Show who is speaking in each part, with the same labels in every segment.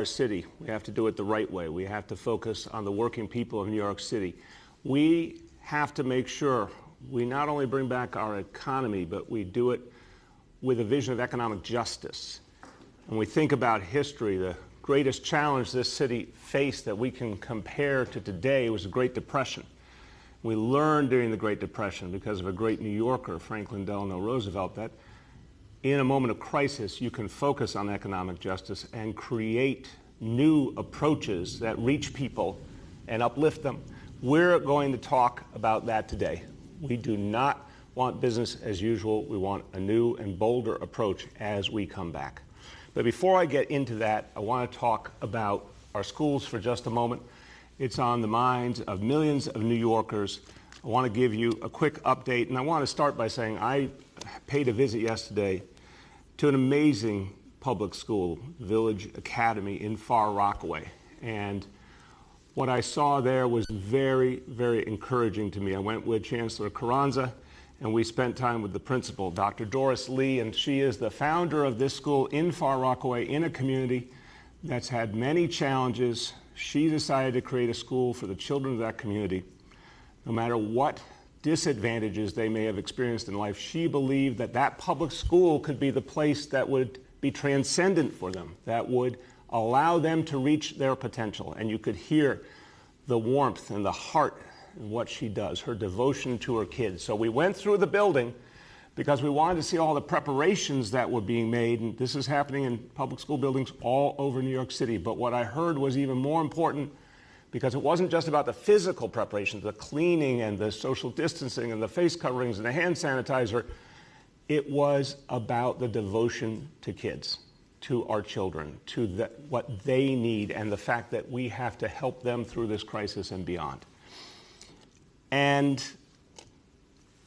Speaker 1: city. We have to do it the right way. We have to focus on the working people of New York City. We have to make sure we not only bring back our economy, but we do it with a vision of economic justice. When we think about history, the greatest challenge this city faced that we can compare to today was the Great Depression. We learned during the Great Depression, because of a great New Yorker, Franklin Delano Roosevelt, that in a moment of crisis, you can focus on economic justice and create new approaches that reach people and uplift them. We're going to talk about that today. We do not want business as usual. We want a new and bolder approach as we come back. But before I get into that, I want to talk about our schools for just a moment. It's on the minds of millions of New Yorkers. I want to give you a quick update, and I want to start by saying I paid a visit yesterday to an amazing public school, Village Academy in Far Rockaway. And what I saw there was very, very encouraging to me. I went with Chancellor Carranza, and we spent time with the principal, Dr. Doris Lee, and she is the founder of this school in Far Rockaway in a community that's had many challenges. She decided to create a school for the children of that community. No matter what disadvantages they may have experienced in life, she believed that that public school could be the place that would be transcendent for them, that would allow them to reach their potential. And you could hear the warmth and the heart in what she does, her devotion to her kids. So we went through the building because we wanted to see all the preparations that were being made. And this is happening in public school buildings all over New York City. But what I heard was even more important, because it wasn't just about the physical preparations, the cleaning and the social distancing and the face coverings and the hand sanitizer. It was about the devotion to kids, to our children, to what they need, and the fact that we have to help them through this crisis and beyond. And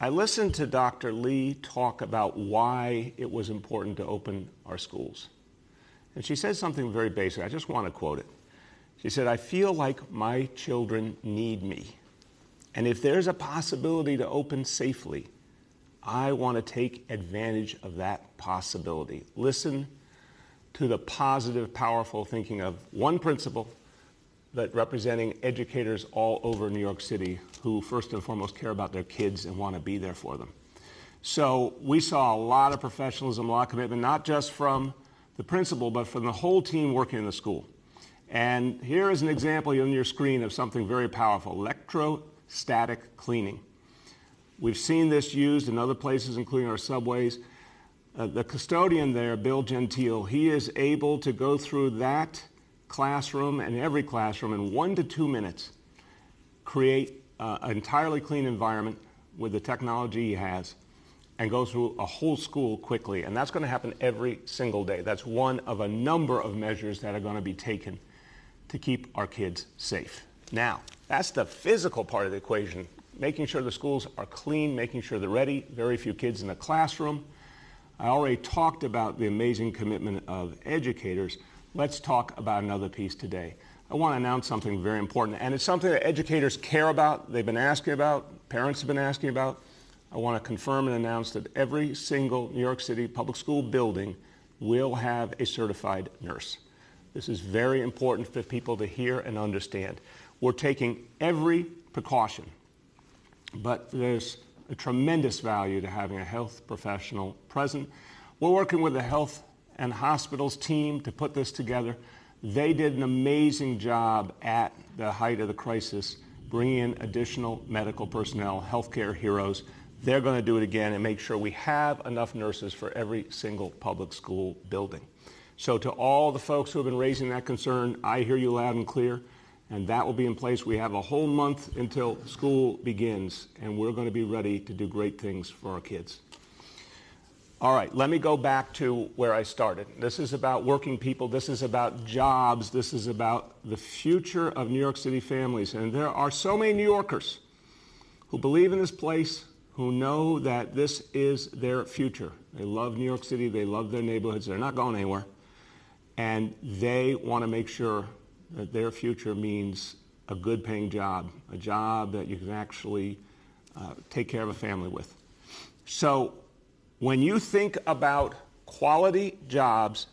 Speaker 1: I listened to Dr. Lee talk about why it was important to open our schools. And she said something very basic. I just want to quote it. She said, "I feel like my children need me. And if there's a possibility to open safely, I want to take advantage of that possibility." Listen to the positive, powerful thinking of one principal, but representing educators all over New York City who first and foremost care about their kids and want to be there for them. So we saw a lot of professionalism, a lot of commitment, not just from the principal, but from the whole team working in the school. And here is an example on your screen of something very powerful: electrostatic cleaning. We've seen this used in other places, including our subways. The custodian there, Bill Gentile, he is able to go through that classroom and every classroom in 1 to 2 minutes, create an entirely clean environment with the technology he has, and go through a whole school quickly. And that's going to happen every single day. That's one of a number of measures that are going to be taken to keep our kids safe. Now, that's the physical part of the equation, making sure the schools are clean, making sure they're ready, very few kids in the classroom. I already talked about the amazing commitment of educators. Let's talk about another piece today. I want to announce something very important, and it's something that educators care about, they've been asking about, parents have been asking about. I want to confirm and announce that every single New York City public school building will have a certified nurse. This is very important for people to hear and understand. We're taking every precaution, but there's a tremendous value to having a health professional present. We're working with the health and hospitals team to put this together. They did an amazing job at the height of the crisis, bringing in additional medical personnel, healthcare heroes. They're going to do it again and make sure we have enough nurses for every single public school building. So to all the folks who have been raising that concern, I hear you loud and clear, and that will be in place. We have a whole month until school begins, and we're going to be ready to do great things for our kids. All right, let me go back to where I started. This is about working people. This is about jobs. This is about the future of New York City families. And there are so many New Yorkers who believe in this place, who know that this is their future. They love New York City. They love their neighborhoods. They're not going anywhere. And they want to make sure that their future means a good paying job, a job that you can actually take care of a family with. So when you think about quality jobs,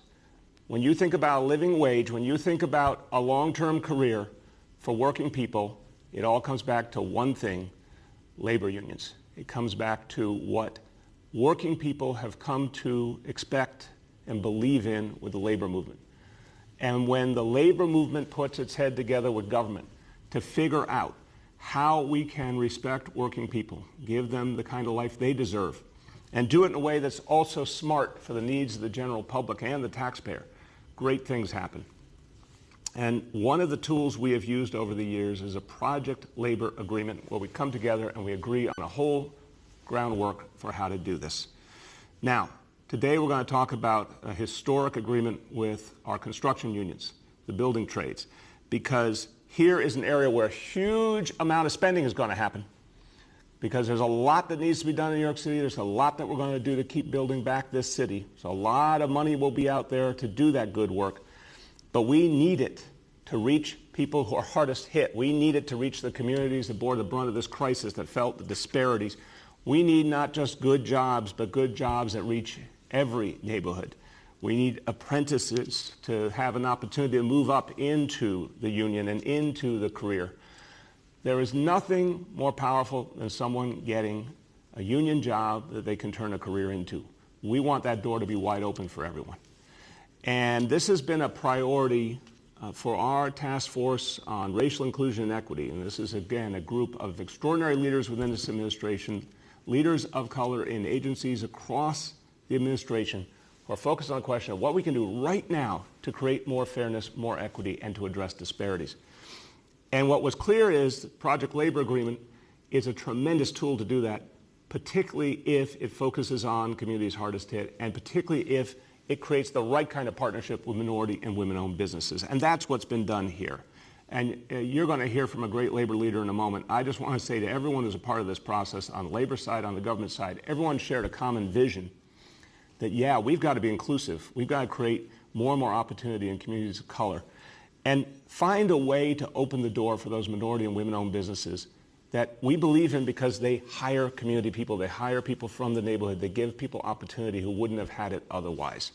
Speaker 1: when you think about a living wage, when you think about a long-term career for working people, it all comes back to one thing: labor unions. It comes back to what working people have come to expect and believe in with the labor movement. And when the labor movement puts its head together with government to figure out how we can respect working people, give them the kind of life they deserve, and do it in a way that's also smart for the needs of the general public and the taxpayer, great things happen. And one of the tools we have used over the years is a project labor agreement, where we come together and we agree on a whole groundwork for how to do this. Now, today we're going to talk about a historic agreement with our construction unions, the building trades, because here is an area where a huge amount of spending is going to happen, because there's a lot that needs to be done in New York City. There's a lot that we're going to do to keep building back this city. So a lot of money will be out there to do that good work. But we need it to reach people who are hardest hit. We need it to reach the communities that bore the brunt of this crisis, that felt the disparities. We need not just good jobs, but good jobs that reach every neighborhood. We need apprentices to have an opportunity to move up into the union and into the career. There is nothing more powerful than someone getting a union job that they can turn a career into. We want that door to be wide open for everyone. And this has been a priority for our task force on racial inclusion and equity. And this is, again, a group of extraordinary leaders within this administration, leaders of color in agencies across the administration, who are focused on the question of what we can do right now to create more fairness, more equity, and to address disparities. And what was clear is the Project Labor Agreement is a tremendous tool to do that, particularly if it focuses on communities hardest hit, and particularly if it creates the right kind of partnership with minority and women-owned businesses. And that's what's been done here. And you're going to hear from a great labor leader in a moment. I just want to say to everyone who's a part of this process, on the labor side, on the government side, everyone shared a common vision that, yeah, we've got to be inclusive. We've got to create more and more opportunity in communities of color, and find a way to open the door for those minority and women-owned businesses that we believe in, because they hire community people. They hire people from the neighborhood. They give people opportunity who wouldn't have had it otherwise.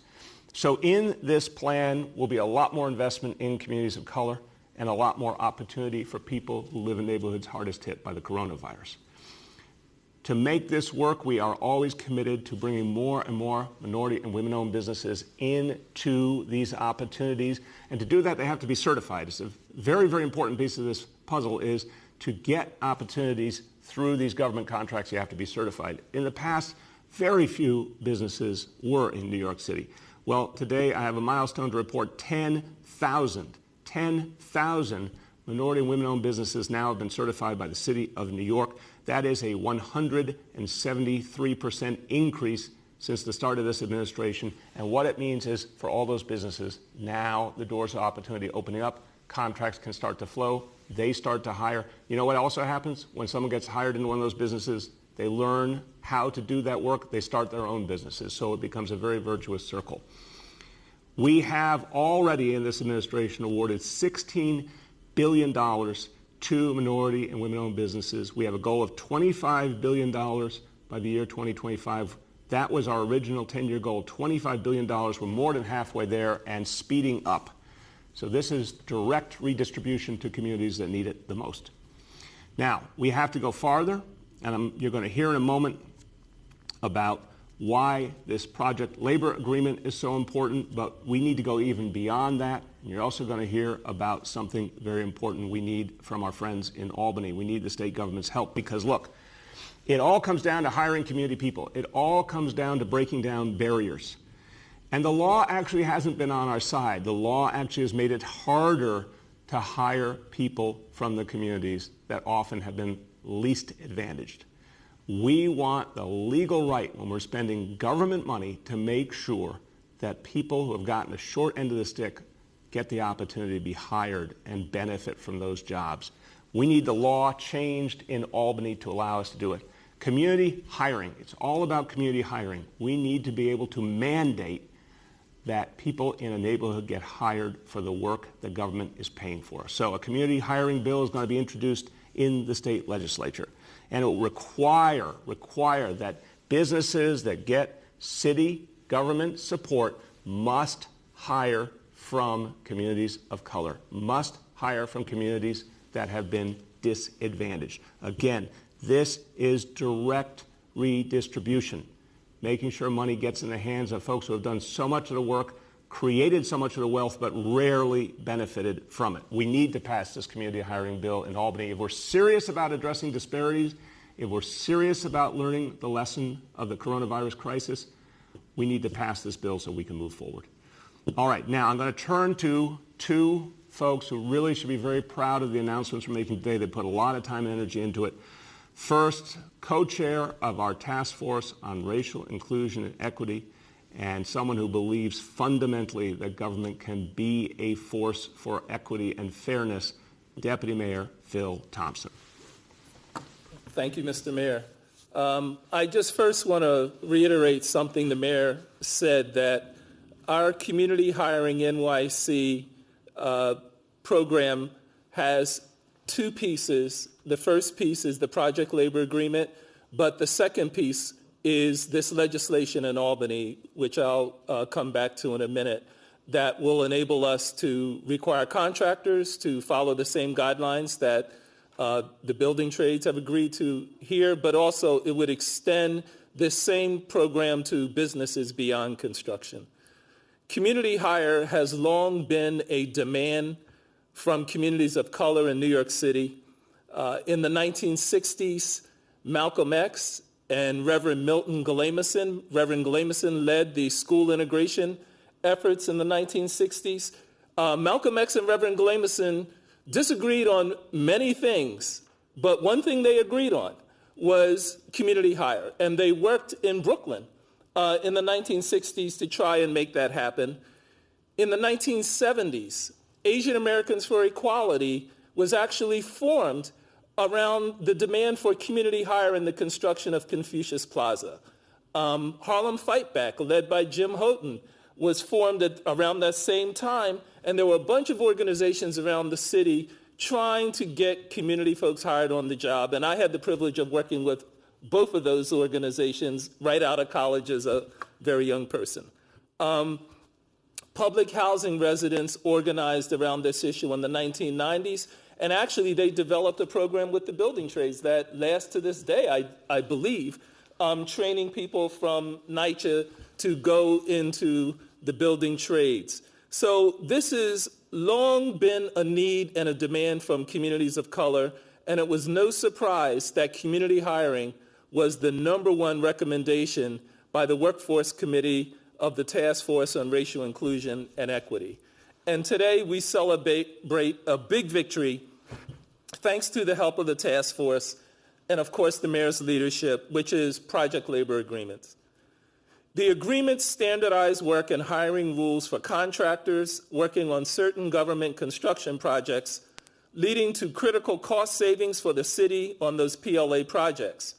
Speaker 1: So in this plan will be a lot more investment in communities of color and a lot more opportunity for people who live in neighborhoods hardest hit by the coronavirus. To make this work, we are always committed to bringing more and more minority and women-owned businesses into these opportunities. And to do that, they have to be certified. It's a very, very important piece of this puzzle is to get opportunities through these government contracts. You have to be certified. In the past, very few businesses were in New York City. Well, today I have a milestone to report. 10,000 minority and women-owned businesses now have been certified by the City of New York. That is a 173% increase since the start of this administration. And what it means is, for all those businesses, now the doors of opportunity opening up, contracts can start to flow, they start to hire. You know what also happens? When someone gets hired into one of those businesses, they learn how to do that work, they start their own businesses. So it becomes a very virtuous circle. We have already in this administration awarded $16 billion to minority and women-owned businesses. We have a goal of $25 billion by the year 2025. That was our original 10-year goal, $25 billion. We're more than halfway there and speeding up. So this is direct redistribution to communities that need it the most. Now, we have to go farther, and you're going to hear in a moment about why this Project Labor Agreement is so important, but we need to go even beyond that. And you're also going to hear about something very important we need from our friends in Albany. We need the state government's help, because look, it all comes down to hiring community people. It all comes down to breaking down barriers. And the law actually hasn't been on our side. The law actually has made it harder to hire people from the communities that often have been least advantaged. We want the legal right, when we're spending government money, to make sure that people who have gotten the short end of the stick get the opportunity to be hired and benefit from those jobs. We need the law changed in Albany to allow us to do it. Community hiring, it's all about community hiring. We need to be able to mandate that people in a neighborhood get hired for the work the government is paying for. So a community hiring bill is going to be introduced in the state legislature. And it will require that businesses that get city government support must hire from communities of color, must hire from communities that have been disadvantaged. Again, this is direct redistribution, making sure money gets in the hands of folks who have done so much of the work, created so much of the wealth, but rarely benefited from it. We need to pass this community hiring bill in Albany. If we're serious about addressing disparities, if we're serious about learning the lesson of the coronavirus crisis, we need to pass this bill so we can move forward. All right, now I'm going to turn to two folks who really should be very proud of the announcements we're making today. They put a lot of time and energy into it. First, co-chair of our task force on racial inclusion and equity, and someone who believes fundamentally that government can be a force for equity and fairness, Deputy Mayor Phil Thompson.
Speaker 2: Thank you, Mr. Mayor. I just first want to reiterate something the mayor said, that our Community Hiring NYC program has two pieces. The first piece is the project labor agreement, but the second piece is this legislation in Albany, which I'll come back to in a minute, that will enable us to require contractors to follow the same guidelines that the building trades have agreed to here, but also it would extend this same program to businesses beyond construction. Community hire has long been a demand from communities of color in New York City. In the 1960s, Malcolm X and Reverend Milton Galamison, Reverend Galamison led the school integration efforts in the 1960s. Malcolm X and Reverend Galamison disagreed on many things, but one thing they agreed on was community hire, and they worked in Brooklyn in the 1960s to try and make that happen. In the 1970s, Asian Americans for Equality was actually formed around the demand for community hire in the construction of Confucius Plaza. Harlem Fight Back, led by Jim Houghton, was formed around that same time, and there were a bunch of organizations around the city trying to get community folks hired on the job, and I had the privilege of working with both of those organizations right out of college as a very young person. Public housing residents organized around this issue in the 1990s, and actually they developed a program with the building trades that lasts to this day, I believe, training people from NYCHA to go into the building trades. So this has long been a need and a demand from communities of color, and it was no surprise that community hiring was the #1 recommendation by the Workforce Committee of the Task Force on Racial Inclusion and Equity. And today we celebrate a big victory thanks to the help of the task force and, of course, the mayor's leadership, which is project labor agreements. The agreements standardize work and hiring rules for contractors working on certain government construction projects, leading to critical cost savings for the city on those PLA projects.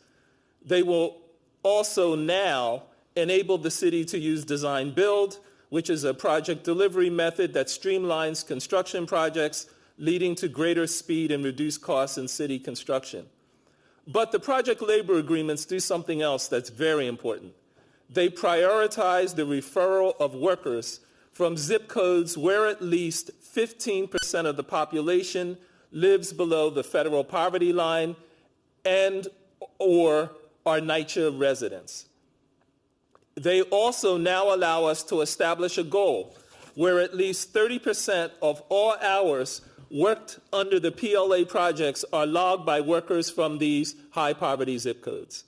Speaker 2: They will also now enable the city to use design build, which is a project delivery method that streamlines construction projects, leading to greater speed and reduced costs in city construction. But the project labor agreements do something else that's very important. They prioritize the referral of workers from zip codes where at least 15% of the population lives below the federal poverty line and or are NYCHA residents. They also now allow us to establish a goal where at least 30% of all hours worked under the PLA projects are logged by workers from these high poverty zip codes.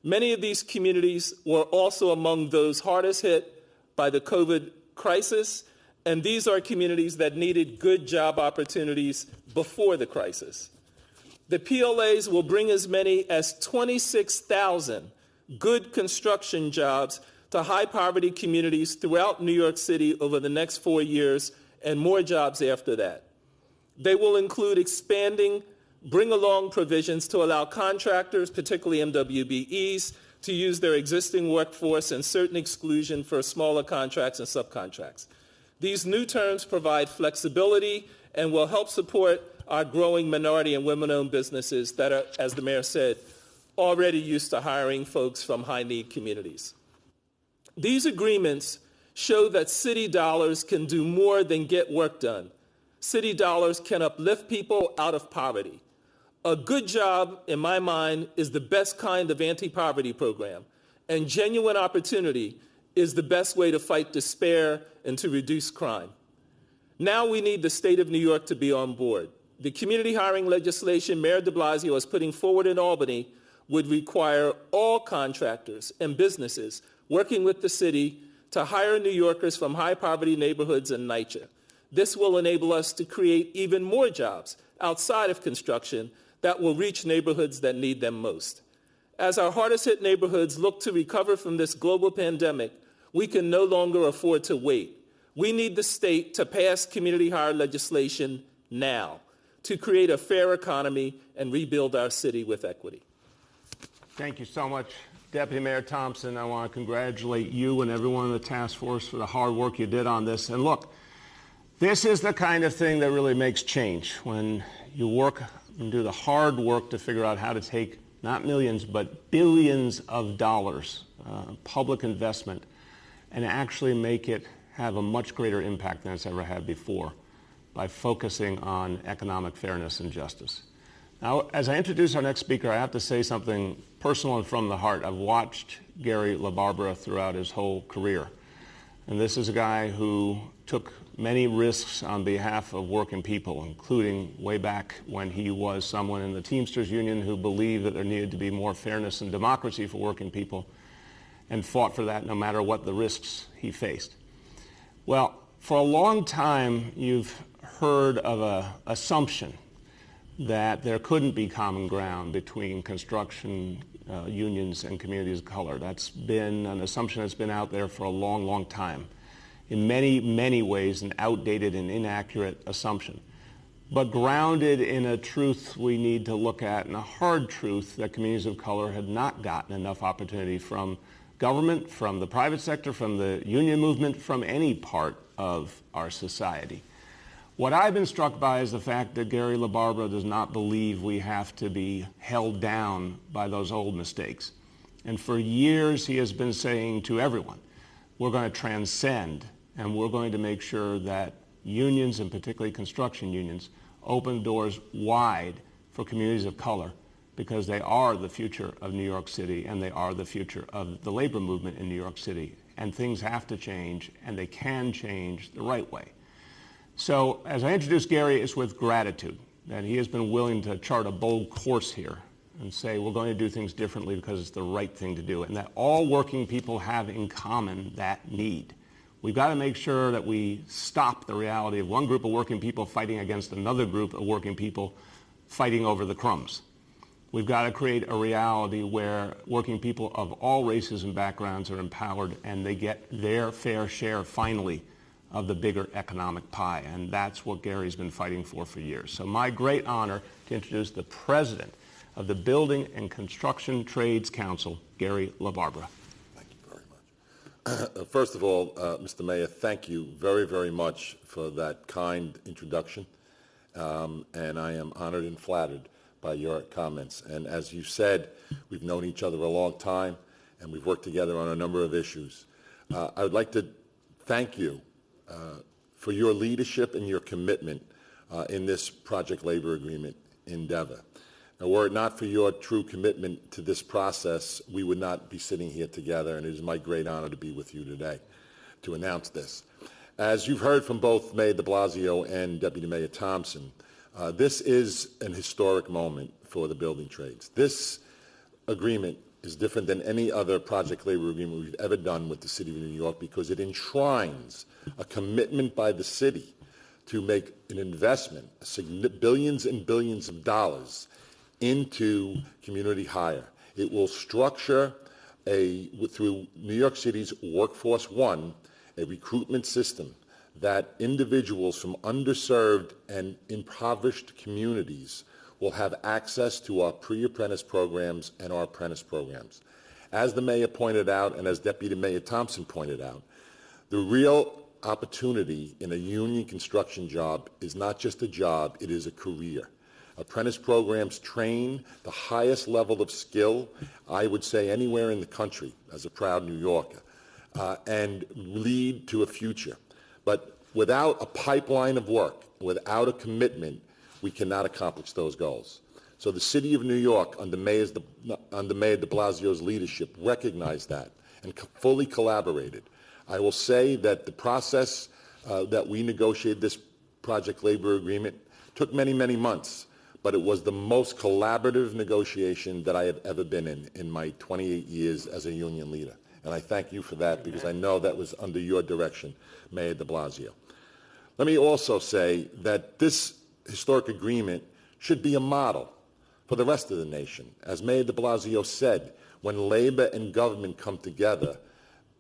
Speaker 2: Many of these communities were also among those hardest hit by the COVID crisis, and these are communities that needed good job opportunities before the crisis. The PLAs will bring as many as 26,000 good construction jobs to high poverty communities throughout New York City over the next 4 years and more jobs after that. They will include expanding bring-along provisions to allow contractors, particularly MWBEs, to use their existing workforce and certain exclusion for smaller contracts and subcontracts. These new terms provide flexibility and will help support our growing minority and women-owned businesses that are, as the mayor said, already used to hiring folks from high-need communities. These agreements show that city dollars can do more than get work done. City dollars can uplift people out of poverty. A good job, in my mind, is the best kind of anti-poverty program, and genuine opportunity is the best way to fight despair and to reduce crime. Now we need the state of New York to be on board. The community hiring legislation Mayor de Blasio is putting forward in Albany would require all contractors and businesses working with the city to hire New Yorkers from high-poverty neighborhoods in NYCHA. This will enable us to create even more jobs outside of construction that will reach neighborhoods that need them most. As our hardest-hit neighborhoods look to recover from this global pandemic, we can no longer afford to wait. We need the state to pass community hire legislation now to create a fair economy and rebuild our city with equity.
Speaker 1: Thank you so much, Deputy Mayor Thompson. I want to congratulate you and everyone in the task force for the hard work you did on this. And look, this is the kind of thing that really makes change, when you work and do the hard work to figure out how to take not millions but billions of dollars, public investment, and actually make it have a much greater impact than it's ever had before by focusing on economic fairness and justice. Now, as I introduce our next speaker, I have to say something personal and from the heart. I've watched Gary LaBarbera throughout his whole career. And this is a guy who took many risks on behalf of working people, including way back when he was someone in the Teamsters Union who believed that there needed to be more fairness and democracy for working people, and fought for that no matter what the risks he faced. Well, for a long time, you've heard of an assumption that there couldn't be common ground between construction unions and communities of color. That's been an assumption that's been out there for a long, long time. In many, many ways, an outdated and inaccurate assumption, but grounded in a truth we need to look at, and a hard truth that communities of color had not gotten enough opportunity from government, from the private sector, from the union movement, from any part of our society. What I've been struck by is the fact that Gary LaBarbera does not believe we have to be held down by those old mistakes. And for years he has been saying to everyone, we're going to transcend, and we're going to make sure that unions, and particularly construction unions, open doors wide for communities of color, because they are the future of New York City, and they are the future of the labor movement in New York City. And things have to change, and they can change the right way. So as I introduce Gary, it's with gratitude that he has been willing to chart a bold course here and say we're going to do things differently because it's the right thing to do, and that all working people have in common that need. We've got to make sure that we stop the reality of one group of working people fighting against another group of working people fighting over the crumbs. We've got to create a reality where working people of all races and backgrounds are empowered, and they get their fair share, finally, of the bigger economic pie. And that's what Gary's been fighting for years. So my great honor to introduce the president of the Building and Construction Trades Council, Gary LaBarbera.
Speaker 3: Thank you very much. First of all, Mr. Mayor, thank you very, very much for that kind introduction. And I am honored and flattered by your comments. And as you said, we've known each other a long time, and we've worked together on a number of issues. I would like to thank you for your leadership and your commitment in this project labor agreement endeavor. Now, were it not for your true commitment to this process, we would not be sitting here together, and it is my great honor to be with you today to announce this. As you've heard from both Mayor de Blasio and Deputy Mayor Thompson, this is an historic moment for the building trades. This agreement is different than any other project labor agreement we've ever done with the City of New York, because it enshrines a commitment by the city to make an investment, billions and billions of dollars, into community hire. It will structure through New York City's Workforce One, a recruitment system that individuals from underserved and impoverished communities will have access to our pre-apprentice programs and our apprentice programs. As the mayor pointed out, and as Deputy Mayor Thompson pointed out, the real opportunity in a union construction job is not just a job, it is a career. Apprentice programs train the highest level of skill, I would say, anywhere in the country, as a proud New Yorker. and lead to a future. But without a pipeline of work, without a commitment, we cannot accomplish those goals. So the City of New York, under Mayor de Blasio's leadership, recognized that and fully collaborated. I will say that the process that we negotiated this project labor agreement took many, many months, but it was the most collaborative negotiation that I have ever been in my 28 years as a union leader. And I thank you for that, because I know that was under your direction, Mayor de Blasio. Let me also say that this historic agreement should be a model for the rest of the nation. As Mayor de Blasio said, when labor and government come together,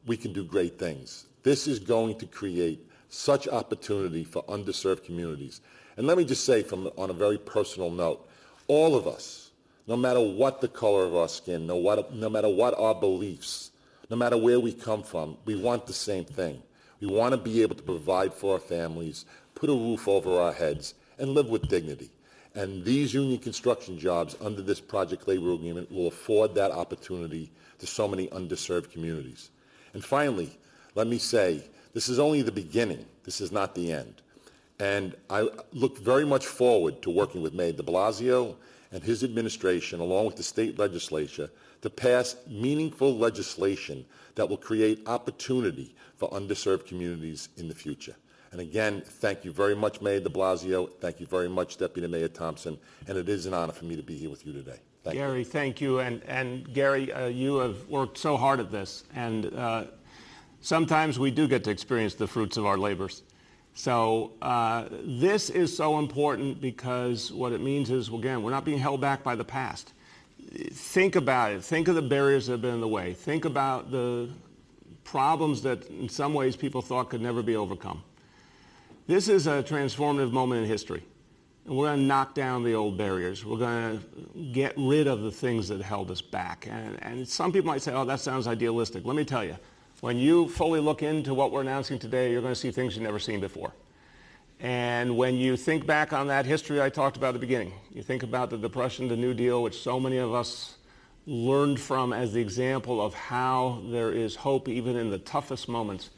Speaker 3: we can do great things. This is going to create such opportunity for underserved communities. And let me just say, on a very personal note, all of us, no matter what the color of our skin, no matter what our beliefs, no matter where we come from, we want the same thing. We want to be able to provide for our families, put a roof over our heads, and live with dignity. And these union construction jobs under this project labor agreement will afford that opportunity to so many underserved communities. And finally, let me say, this is only the beginning. This is not the end. And I look very much forward to working with Mayor de Blasio and his administration, along with the state legislature, to pass meaningful legislation that will create opportunity for underserved communities in the future. And again, thank you very much, Mayor de Blasio. Thank you very much, Deputy Mayor Thompson. And it is an honor for me to be here with you today. Thank you.
Speaker 1: Gary, thank you. And Gary, you have worked so hard at this. And sometimes we do get to experience the fruits of our labors. So this is so important, because what it means is, again, we're not being held back by the past. Think about it. Think of the barriers that have been in the way. Think about the problems that in some ways people thought could never be overcome. This is a transformative moment in history. And we're going to knock down the old barriers. We're going to get rid of the things that held us back. And some people might say, oh, that sounds idealistic. Let me tell you, when you fully look into what we're announcing today, you're going to see things you've never seen before. And when you think back on that history I talked about at the beginning, you think about the Depression, the New Deal, which so many of us learned from as the example of how there is hope even in the toughest moments.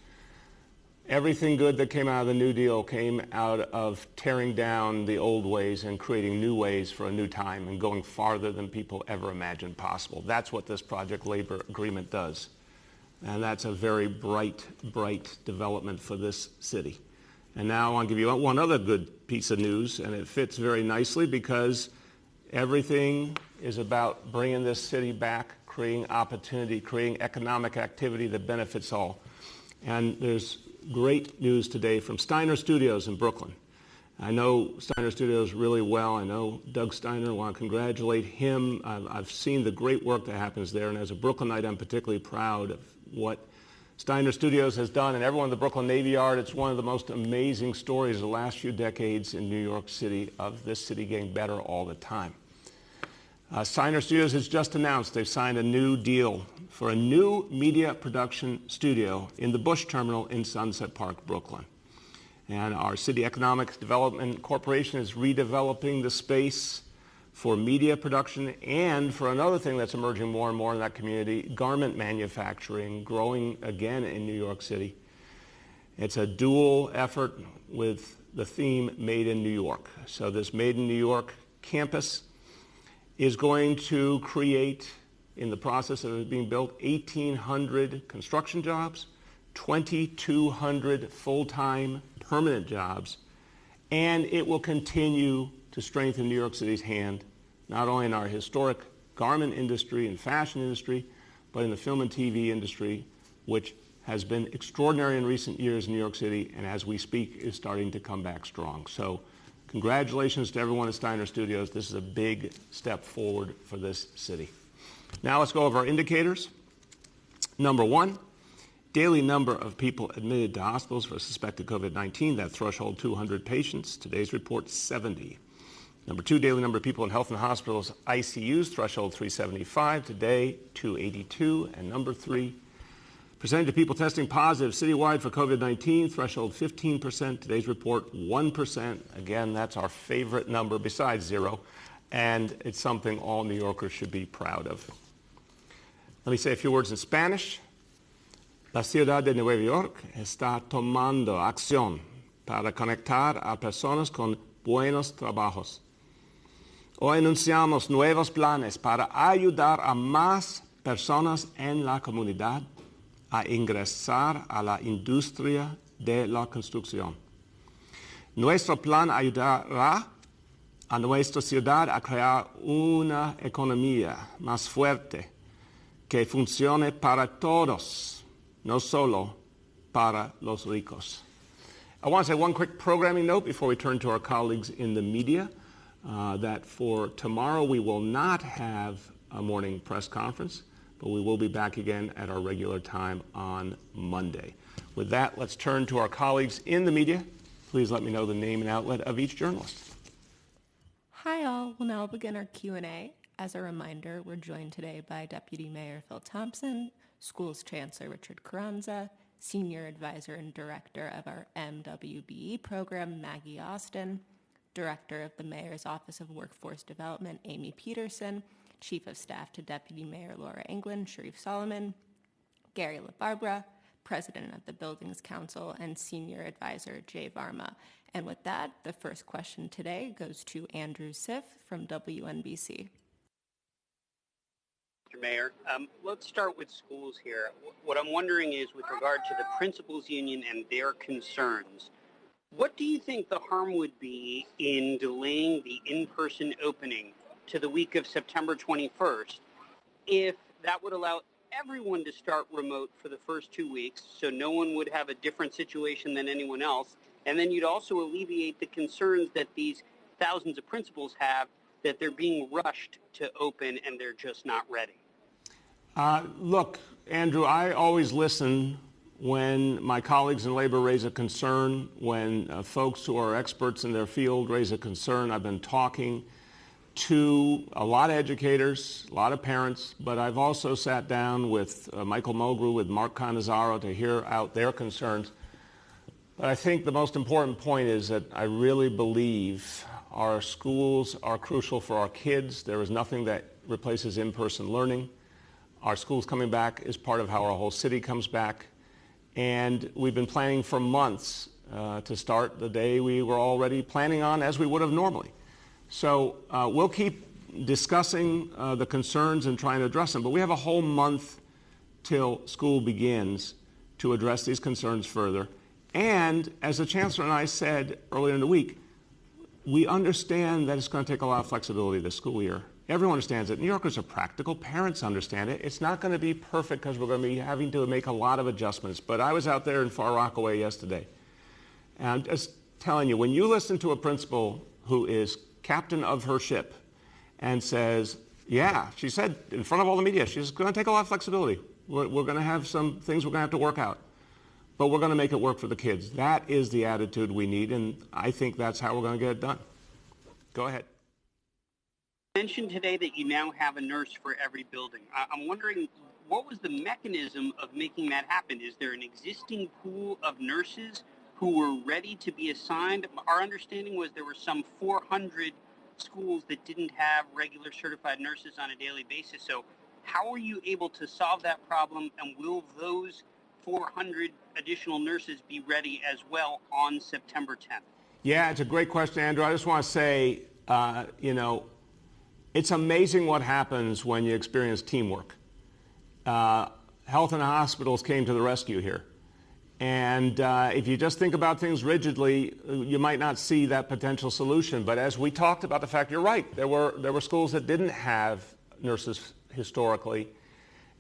Speaker 1: Everything good that came out of the New Deal came out of tearing down the old ways and creating new ways for a new time and going farther than people ever imagined possible. That's what this project labor agreement does. And that's a very bright, bright development for this city. And now I want to give you one other good piece of news, and it fits very nicely, because everything is about bringing this city back, creating opportunity, creating economic activity that benefits all. And there's great news today from Steiner Studios in Brooklyn. I know Steiner Studios really well. I know Doug Steiner. I want to congratulate him. I've seen the great work that happens there, and as a Brooklynite, I'm particularly proud of what Steiner Studios has done, and everyone at the Brooklyn Navy Yard. It's one of the most amazing stories of the last few decades in New York City, of this city getting better all the time. Steiner Studios has just announced they've signed a new deal for a new media production studio in the Bush Terminal in Sunset Park, Brooklyn. And our City Economic Development Corporation is redeveloping the space for media production and for another thing that's emerging more and more in that community, garment manufacturing, growing again in New York City. It's a dual effort with the theme Made in New York. So this Made in New York campus is going to create, in the process of it being built, 1,800 construction jobs, 2,200 full-time permanent jobs, and it will continue to strengthen New York City's hand, not only in our historic garment industry and fashion industry, but in the film and TV industry, which has been extraordinary in recent years in New York City, and as we speak is starting to come back strong. So congratulations to everyone at Steiner Studios. This is a big step forward for this city. Now let's go over our indicators. Number one, daily number of people admitted to hospitals for suspected COVID-19, that threshold 200 patients. Today's report, 70. Number two, daily number of people in health and hospitals ICUs, threshold 375. Today, 282. And number three, percentage of people testing positive citywide for COVID-19, threshold 15%. Today's report, 1%. Again, that's our favorite number besides zero. And it's something all New Yorkers should be proud of. Let me say a few words in Spanish. La ciudad de Nueva York está tomando acción para conectar a personas con buenos trabajos. Hoy anunciamos nuevos planes para ayudar a más personas en la comunidad a ingresar a la industria de la construcción. Nuestro plan ayudará a nuestra ciudad a crear una economía más fuerte que funcione para todos, no solo para los ricos. I want to say one quick programming note before we turn to our colleagues in the media, that for tomorrow we will not have a morning press conference, but we will be back again at our regular time on Monday. With that, let's turn to our colleagues in the media. Please let me know the name and outlet of each journalist.
Speaker 4: Hi all, we'll now begin our Q&A. As a reminder, we're joined today by Deputy Mayor Phil Thompson, Schools Chancellor Richard Carranza, Senior Advisor and Director of our MWBE program, Maggie Austin, Director of the Mayor's Office of Workforce Development, Amy Peterson, Chief of Staff to Deputy Mayor Laura England, Sharif Solomon, Gary LaBarbera, President of the Buildings Council, and Senior Advisor Jay Varma. And with that, the first question today goes to Andrew Siff from WNBC.
Speaker 5: Mr. Mayor, let's start with schools here. What I'm wondering is, with regard to the principals union and their concerns, what do you think the harm would be in delaying the in-person opening to the week of September 21st if that would allow everyone to start remote for the first 2 weeks, so no one would have a different situation than anyone else, and then you'd also alleviate the concerns that these thousands of principals have that they're being rushed to open and they're just not ready?
Speaker 1: Look, Andrew, I always listen when my colleagues in labor raise a concern, when folks who are experts in their field raise a concern. I've been talking to a lot of educators, a lot of parents, but I've also sat down with Michael Mulgrew, with Mark Cannizzaro to hear out their concerns. But I think the most important point is that I really believe our schools are crucial for our kids. There is nothing that replaces in-person learning. Our schools coming back is part of how our whole city comes back. And we've been planning for months to start the day we were already planning on, as we would have normally. So we'll keep discussing the concerns and trying to address them, but we have a whole month till school begins to address these concerns further. And as the Chancellor and I said earlier in the week, we understand that it's going to take a lot of flexibility this school year. Everyone understands it. New Yorkers are practical. Parents understand it. It's not going to be perfect because we're going to be having to make a lot of adjustments. But I was out there in Far Rockaway yesterday, and I'm just telling you, when you listen to a principal who is captain of her ship and says, yeah, she said in front of all the media, she's going to take a lot of flexibility. We're going to have some things we're going to have to work out, but we're going to make it work for the kids. That is the attitude we need, and I think that's how we're going to get it done. Go ahead.
Speaker 5: You mentioned today that you now have a nurse for every building. I'm wondering, what was the mechanism of making that happen? Is there an existing pool of nurses who were ready to be assigned? Our understanding was there were some 400 schools that didn't have regular certified nurses on a daily basis. So how are you able to solve that problem, and will those 400 additional nurses be ready as well on September 10th?
Speaker 1: Yeah, it's a great question, Andrew. I just want to say, it's amazing what happens when you experience teamwork. Health and hospitals came to the rescue here. And if you just think about things rigidly, you might not see that potential solution. But as we talked about the fact, you're right, there were schools that didn't have nurses historically,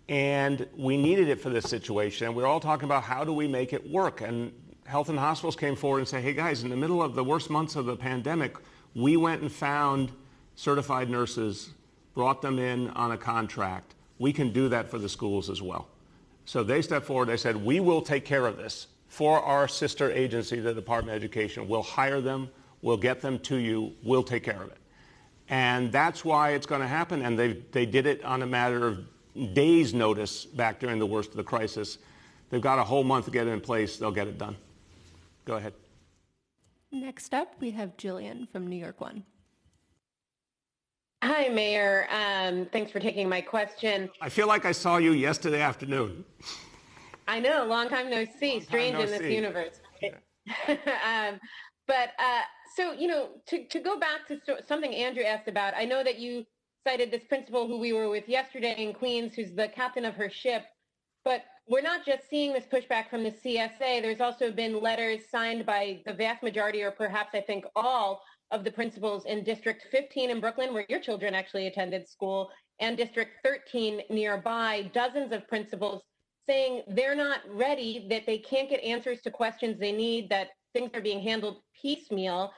Speaker 1: and we needed it for this situation. And we're all talking about how do we make it work. And health and hospitals came forward and said, hey guys, in the middle of the worst months of the pandemic, we went and found certified nurses, brought them in on a contract. We can do that for the schools as well. So they stepped forward, they said, we will take care of this for our sister agency, the Department of Education. We'll hire them, we'll get them to you, we'll take care of it. And that's why it's going to happen, and they did it on a matter of days' notice back during the worst of the crisis. They've got a whole month to get it in place, they'll get it done. Go ahead.
Speaker 4: Next up, we have Jillian from New York One.
Speaker 6: Hi, Mayor. Thanks for taking my question.
Speaker 1: I feel like I saw you yesterday afternoon.
Speaker 6: I know, long time no see. Strange
Speaker 1: no
Speaker 6: in this
Speaker 1: see.
Speaker 6: universe.
Speaker 1: Yeah.
Speaker 6: But so, to go back to something Andrew asked about, I know that you cited this principal who we were with yesterday in Queens, who's the captain of her ship. But we're not just seeing this pushback from the CSA. There's also been letters signed by the vast majority, or perhaps I think all, of the principals in District 15 in Brooklyn, where your children actually attended school, and District 13 nearby, dozens of principals saying they're not ready, that they can't get answers to questions they need, that things are being handled piecemeal.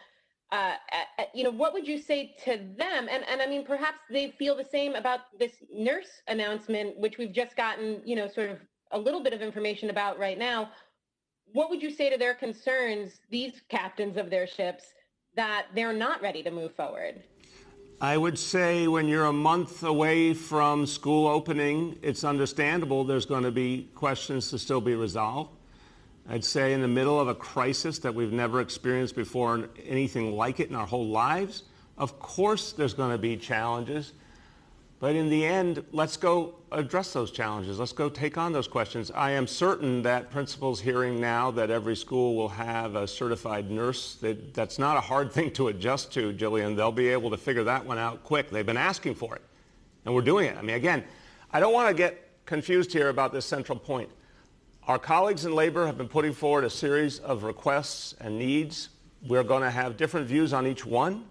Speaker 6: What would you say to them? And I mean, perhaps they feel the same about this nurse announcement, which we've just gotten, sort of a little bit of information about right now. What would you say to their concerns, these captains of their ships, that they're not ready to move forward?
Speaker 1: I would say when you're a month away from school opening, it's understandable there's going to be questions to still be resolved. I'd say in the middle of a crisis that we've never experienced before, anything like it in our whole lives, of course there's going to be challenges. But in the end, let's go address those challenges. Let's go take on those questions. I am certain that principals hearing now that every school will have a certified nurse, that's not a hard thing to adjust to, Jillian. They'll be able to figure that one out quick. They've been asking for it, and we're doing it. I mean, again, I don't want to get confused here about this central point. Our colleagues in labor have been putting forward a series of requests and needs. We're going to have different views on each one.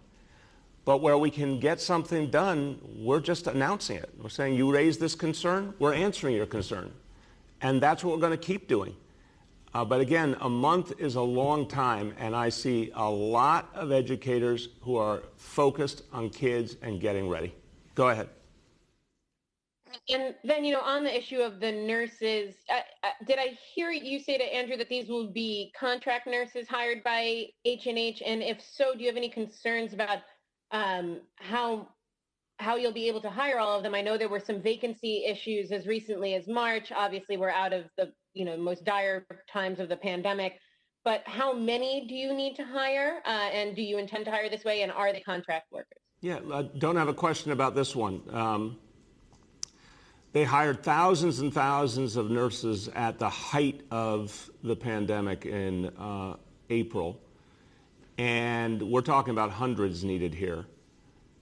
Speaker 1: But where we can get something done, we're just announcing it. We're saying, you raised this concern, we're answering your concern. And that's what we're going to keep doing. But again, a month is a long time, and I see a lot of educators who are focused on kids and getting ready. Go ahead.
Speaker 6: And then, on the issue of the nurses, did I hear you say to Andrew that these will be contract nurses hired by H&H? And if so, do you have any concerns about how you'll be able to hire all of them? I know there were some vacancy issues as recently as March. Obviously, we're out of the most dire times of the pandemic. But how many do you need to hire? And do you intend to hire this way? And are they contract workers?
Speaker 1: Yeah, I don't have a question about this one. They hired thousands and thousands of nurses at the height of the pandemic in April. And we're talking about hundreds needed here.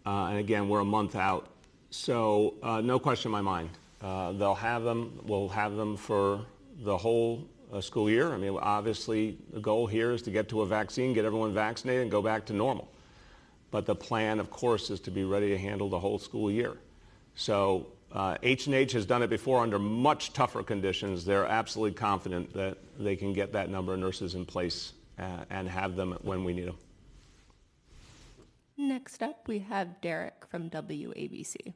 Speaker 1: And again, we're a month out. So no question in my mind. They'll have them. We'll have them for the whole school year. I mean, obviously, the goal here is to get to a vaccine, get everyone vaccinated, and go back to normal. But the plan, of course, is to be ready to handle the whole school year. So H&H has done it before under much tougher conditions. They're absolutely confident that they can get that number of nurses in place and have them when we need them.
Speaker 4: Next up, we have Derek from WABC.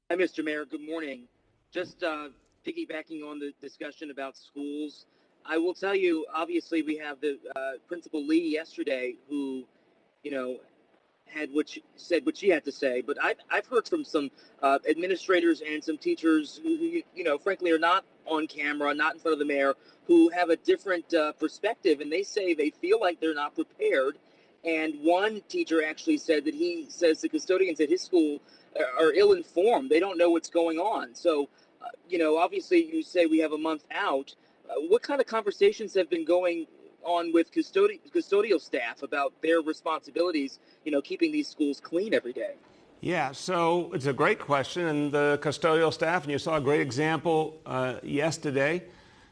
Speaker 7: Hi, Mr. Mayor. Good morning. Just piggybacking on the discussion about schools, I will tell you, obviously, we have the Principal Lee yesterday who, had said what she had to say. But I've heard from some administrators and some teachers who, frankly, are not on camera, not in front of the mayor, who have a different perspective, and they say they feel like they're not prepared. And one teacher actually said that he says the custodians at his school are ill-informed. They don't know what's going on. So, obviously you say we have a month out. What kind of conversations have been going on with custodial staff about their responsibilities, keeping these schools clean every day?
Speaker 1: Yeah, so it's a great question. And the custodial staff, and you saw a great example yesterday,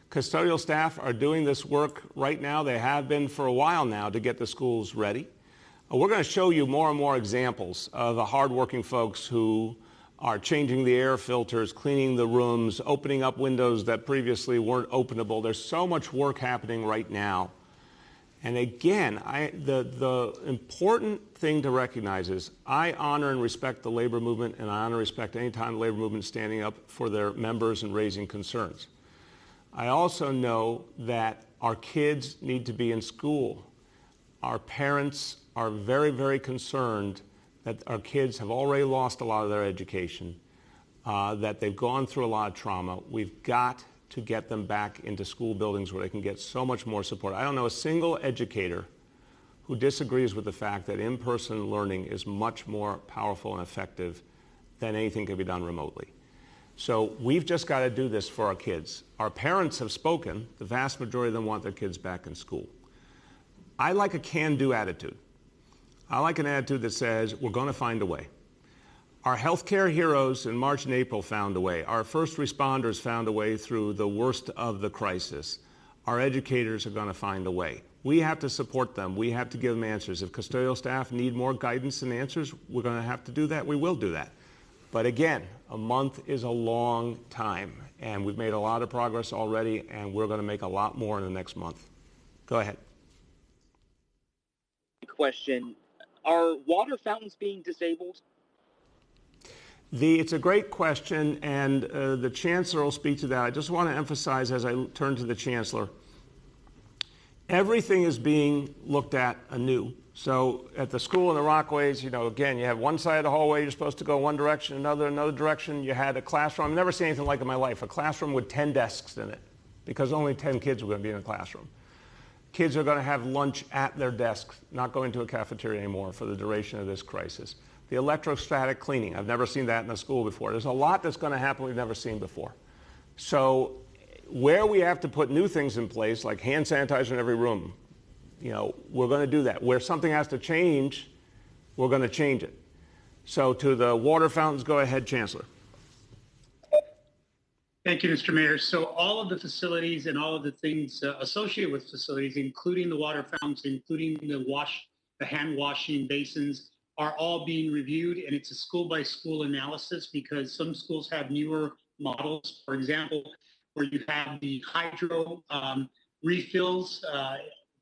Speaker 1: custodial staff are doing this work right now. They have been for a while now to get the schools ready. We're going to show you more and more examples of the hardworking folks who are changing the air filters, cleaning the rooms, opening up windows that previously weren't openable. There's so much work happening right now. And again, the important thing to recognize is I honor and respect the labor movement, and I honor and respect any time the labor movement is standing up for their members and raising concerns. I also know that our kids need to be in school. Our parents are very, very concerned that our kids have already lost a lot of their education, that they've gone through a lot of trauma. We've got to get them back into school buildings where they can get so much more support. I don't know a single educator who disagrees with the fact that in-person learning is much more powerful and effective than anything can be done remotely. So we've just got to do this for our kids. Our parents have spoken. The vast majority of them want their kids back in school. I like a can-do attitude. I like an attitude that says we're going to find a way. Our healthcare heroes in March and April found a way. Our first responders found a way through the worst of the crisis. Our educators are going to find a way. We have to support them. We have to give them answers. If custodial staff need more guidance and answers, we're going to have to do that. We will do that. But again, a month is a long time, and we've made a lot of progress already, and we're going to make a lot more in the next month. Go ahead.
Speaker 7: Question: are water fountains being disabled?
Speaker 1: It's a great question, and the Chancellor will speak to that. I just want to emphasize as I turn to the Chancellor, everything is being looked at anew. So at the school in the Rockaways, again, you have one side of the hallway, you're supposed to go one direction, another direction. You had a classroom. I've never seen anything like it in my life, a classroom with 10 desks in it, because only 10 kids were going to be in a classroom. Kids are going to have lunch at their desks, not going to a cafeteria anymore for the duration of this crisis. The electrostatic cleaning, I've never seen that in a school before. There's a lot that's going to happen we've never seen before. So where we have to put new things in place, like hand sanitizer in every room, we're going to do that. Where something has to change, we're going to change it. So to the water fountains, go ahead, Chancellor.
Speaker 8: Thank you, Mr. Mayor. So all of the facilities and all of the things associated with facilities, including the water fountains, including the hand washing basins, are all being reviewed, and it's a school-by-school analysis because some schools have newer models. For example, where you have the hydro refills,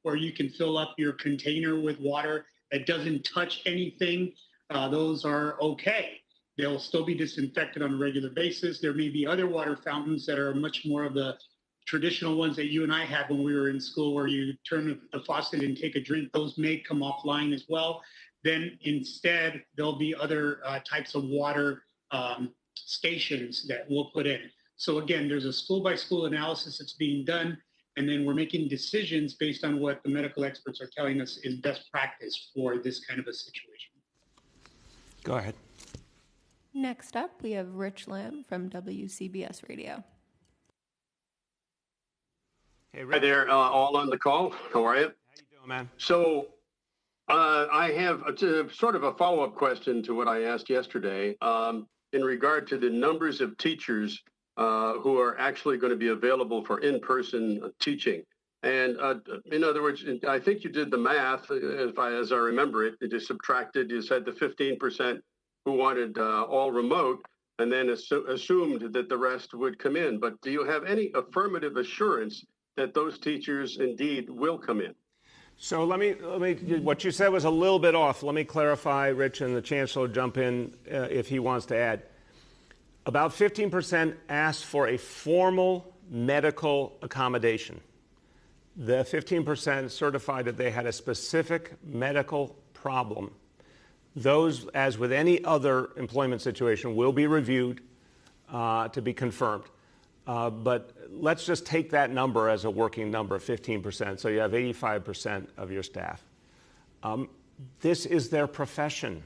Speaker 8: where you can fill up your container with water that doesn't touch anything, those are okay. They'll still be disinfected on a regular basis. There may be other water fountains that are much more of the traditional ones that you and I had when we were in school, where you turn the faucet and take a drink. Those may come offline as well. Then instead, there'll be other types of water stations that we'll put in. So again, there's a school-by-school analysis that's being done, and then we're making decisions based on what the medical experts are telling us is best practice for this kind of a situation.
Speaker 1: Go ahead.
Speaker 4: Next up, we have Rich Lamb from WCBS Radio.
Speaker 1: Hey, Rich.
Speaker 9: Hi there, all on the call. How are you?
Speaker 1: How you doing, man?
Speaker 9: So I have sort of a follow-up question to what I asked yesterday in regard to the numbers of teachers who are actually going to be available for in-person teaching. And in other words, I think you did the math, as I remember it. You just subtracted, you said the 15% who wanted all remote, and then assumed that the rest would come in. But do you have any affirmative assurance that those teachers indeed will come in?
Speaker 1: So let me, what you said was a little bit off. Let me clarify, Rich, and the Chancellor jump in if he wants to add. About 15% asked for a formal medical accommodation. The 15% certified that they had a specific medical problem. Those, as with any other employment situation, will be reviewed to be confirmed. But let's just take that number as a working number, 15%. So you have 85% of your staff. This is their profession.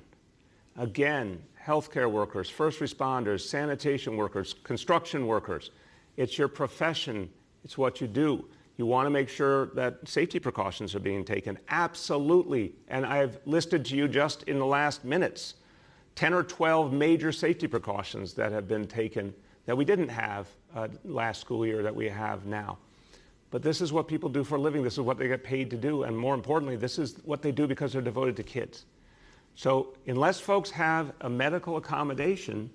Speaker 1: Again, healthcare workers, first responders, sanitation workers, construction workers. It's your profession. It's what you do. You want to make sure that safety precautions are being taken. Absolutely. And I've listed to you just in the last minutes 10 or 12 major safety precautions that have been taken that we didn't have last school year that we have now. But this is what people do for a living. This is what they get paid to do. And more importantly, this is what they do because they're devoted to kids. So unless folks have a medical accommodation,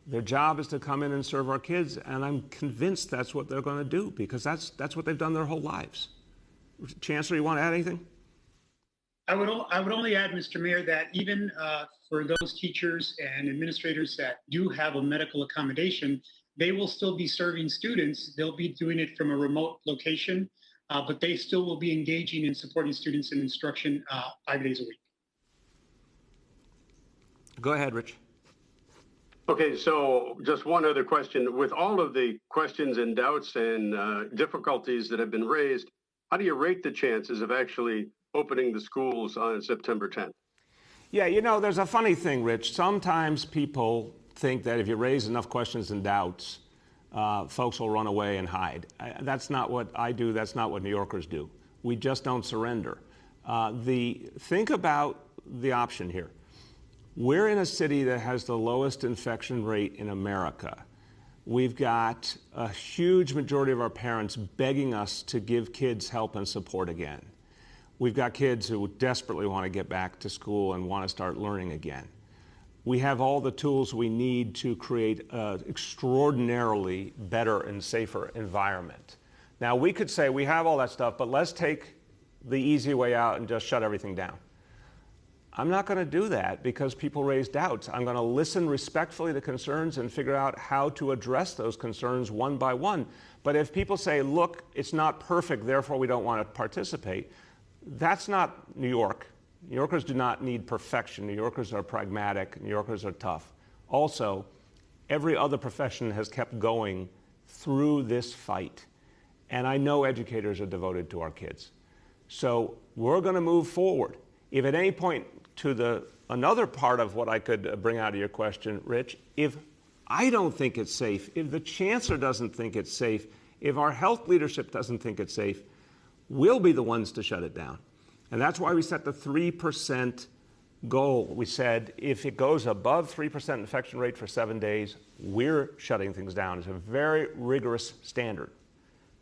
Speaker 1: their job is to come in and serve our kids. And I'm convinced that's what they're going to do because that's what they've done their whole lives. Chancellor, you want to add anything?
Speaker 8: I would only add, Mr. Mayor, that even for those teachers and administrators that do have a medical accommodation, they will still be serving students. They'll be doing it from a remote location, but they still will be engaging in supporting students in instruction 5 days a week.
Speaker 1: Go ahead, Rich.
Speaker 9: Okay, so just one other question. With all of the questions and doubts and difficulties that have been raised, how do you rate the chances of actually opening the schools on September 10th?
Speaker 1: Yeah, there's a funny thing, Rich. Sometimes people think that if you raise enough questions and doubts, folks will run away and hide. That's not what I do. That's not what New Yorkers do. We just don't surrender. Think about the option here. We're in a city that has the lowest infection rate in America. We've got a huge majority of our parents begging us to give kids help and support again. We've got kids who desperately want to get back to school and want to start learning again. We have all the tools we need to create an extraordinarily better and safer environment. Now, we could say we have all that stuff, but let's take the easy way out and just shut everything down. I'm not going to do that because people raise doubts. I'm going to listen respectfully to concerns and figure out how to address those concerns one by one. But if people say, look, it's not perfect, therefore we don't want to participate, that's not New York. New Yorkers do not need perfection. New Yorkers are pragmatic. New Yorkers are tough. Also, every other profession has kept going through this fight. And I know educators are devoted to our kids. So we're going to move forward. If at any point to another part of what I could bring out of your question, Rich, if I don't think it's safe, if the chancellor doesn't think it's safe, if our health leadership doesn't think it's safe, we'll be the ones to shut it down. And that's why we set the 3% goal. We said if it goes above 3% infection rate for 7 days, we're shutting things down. It's a very rigorous standard.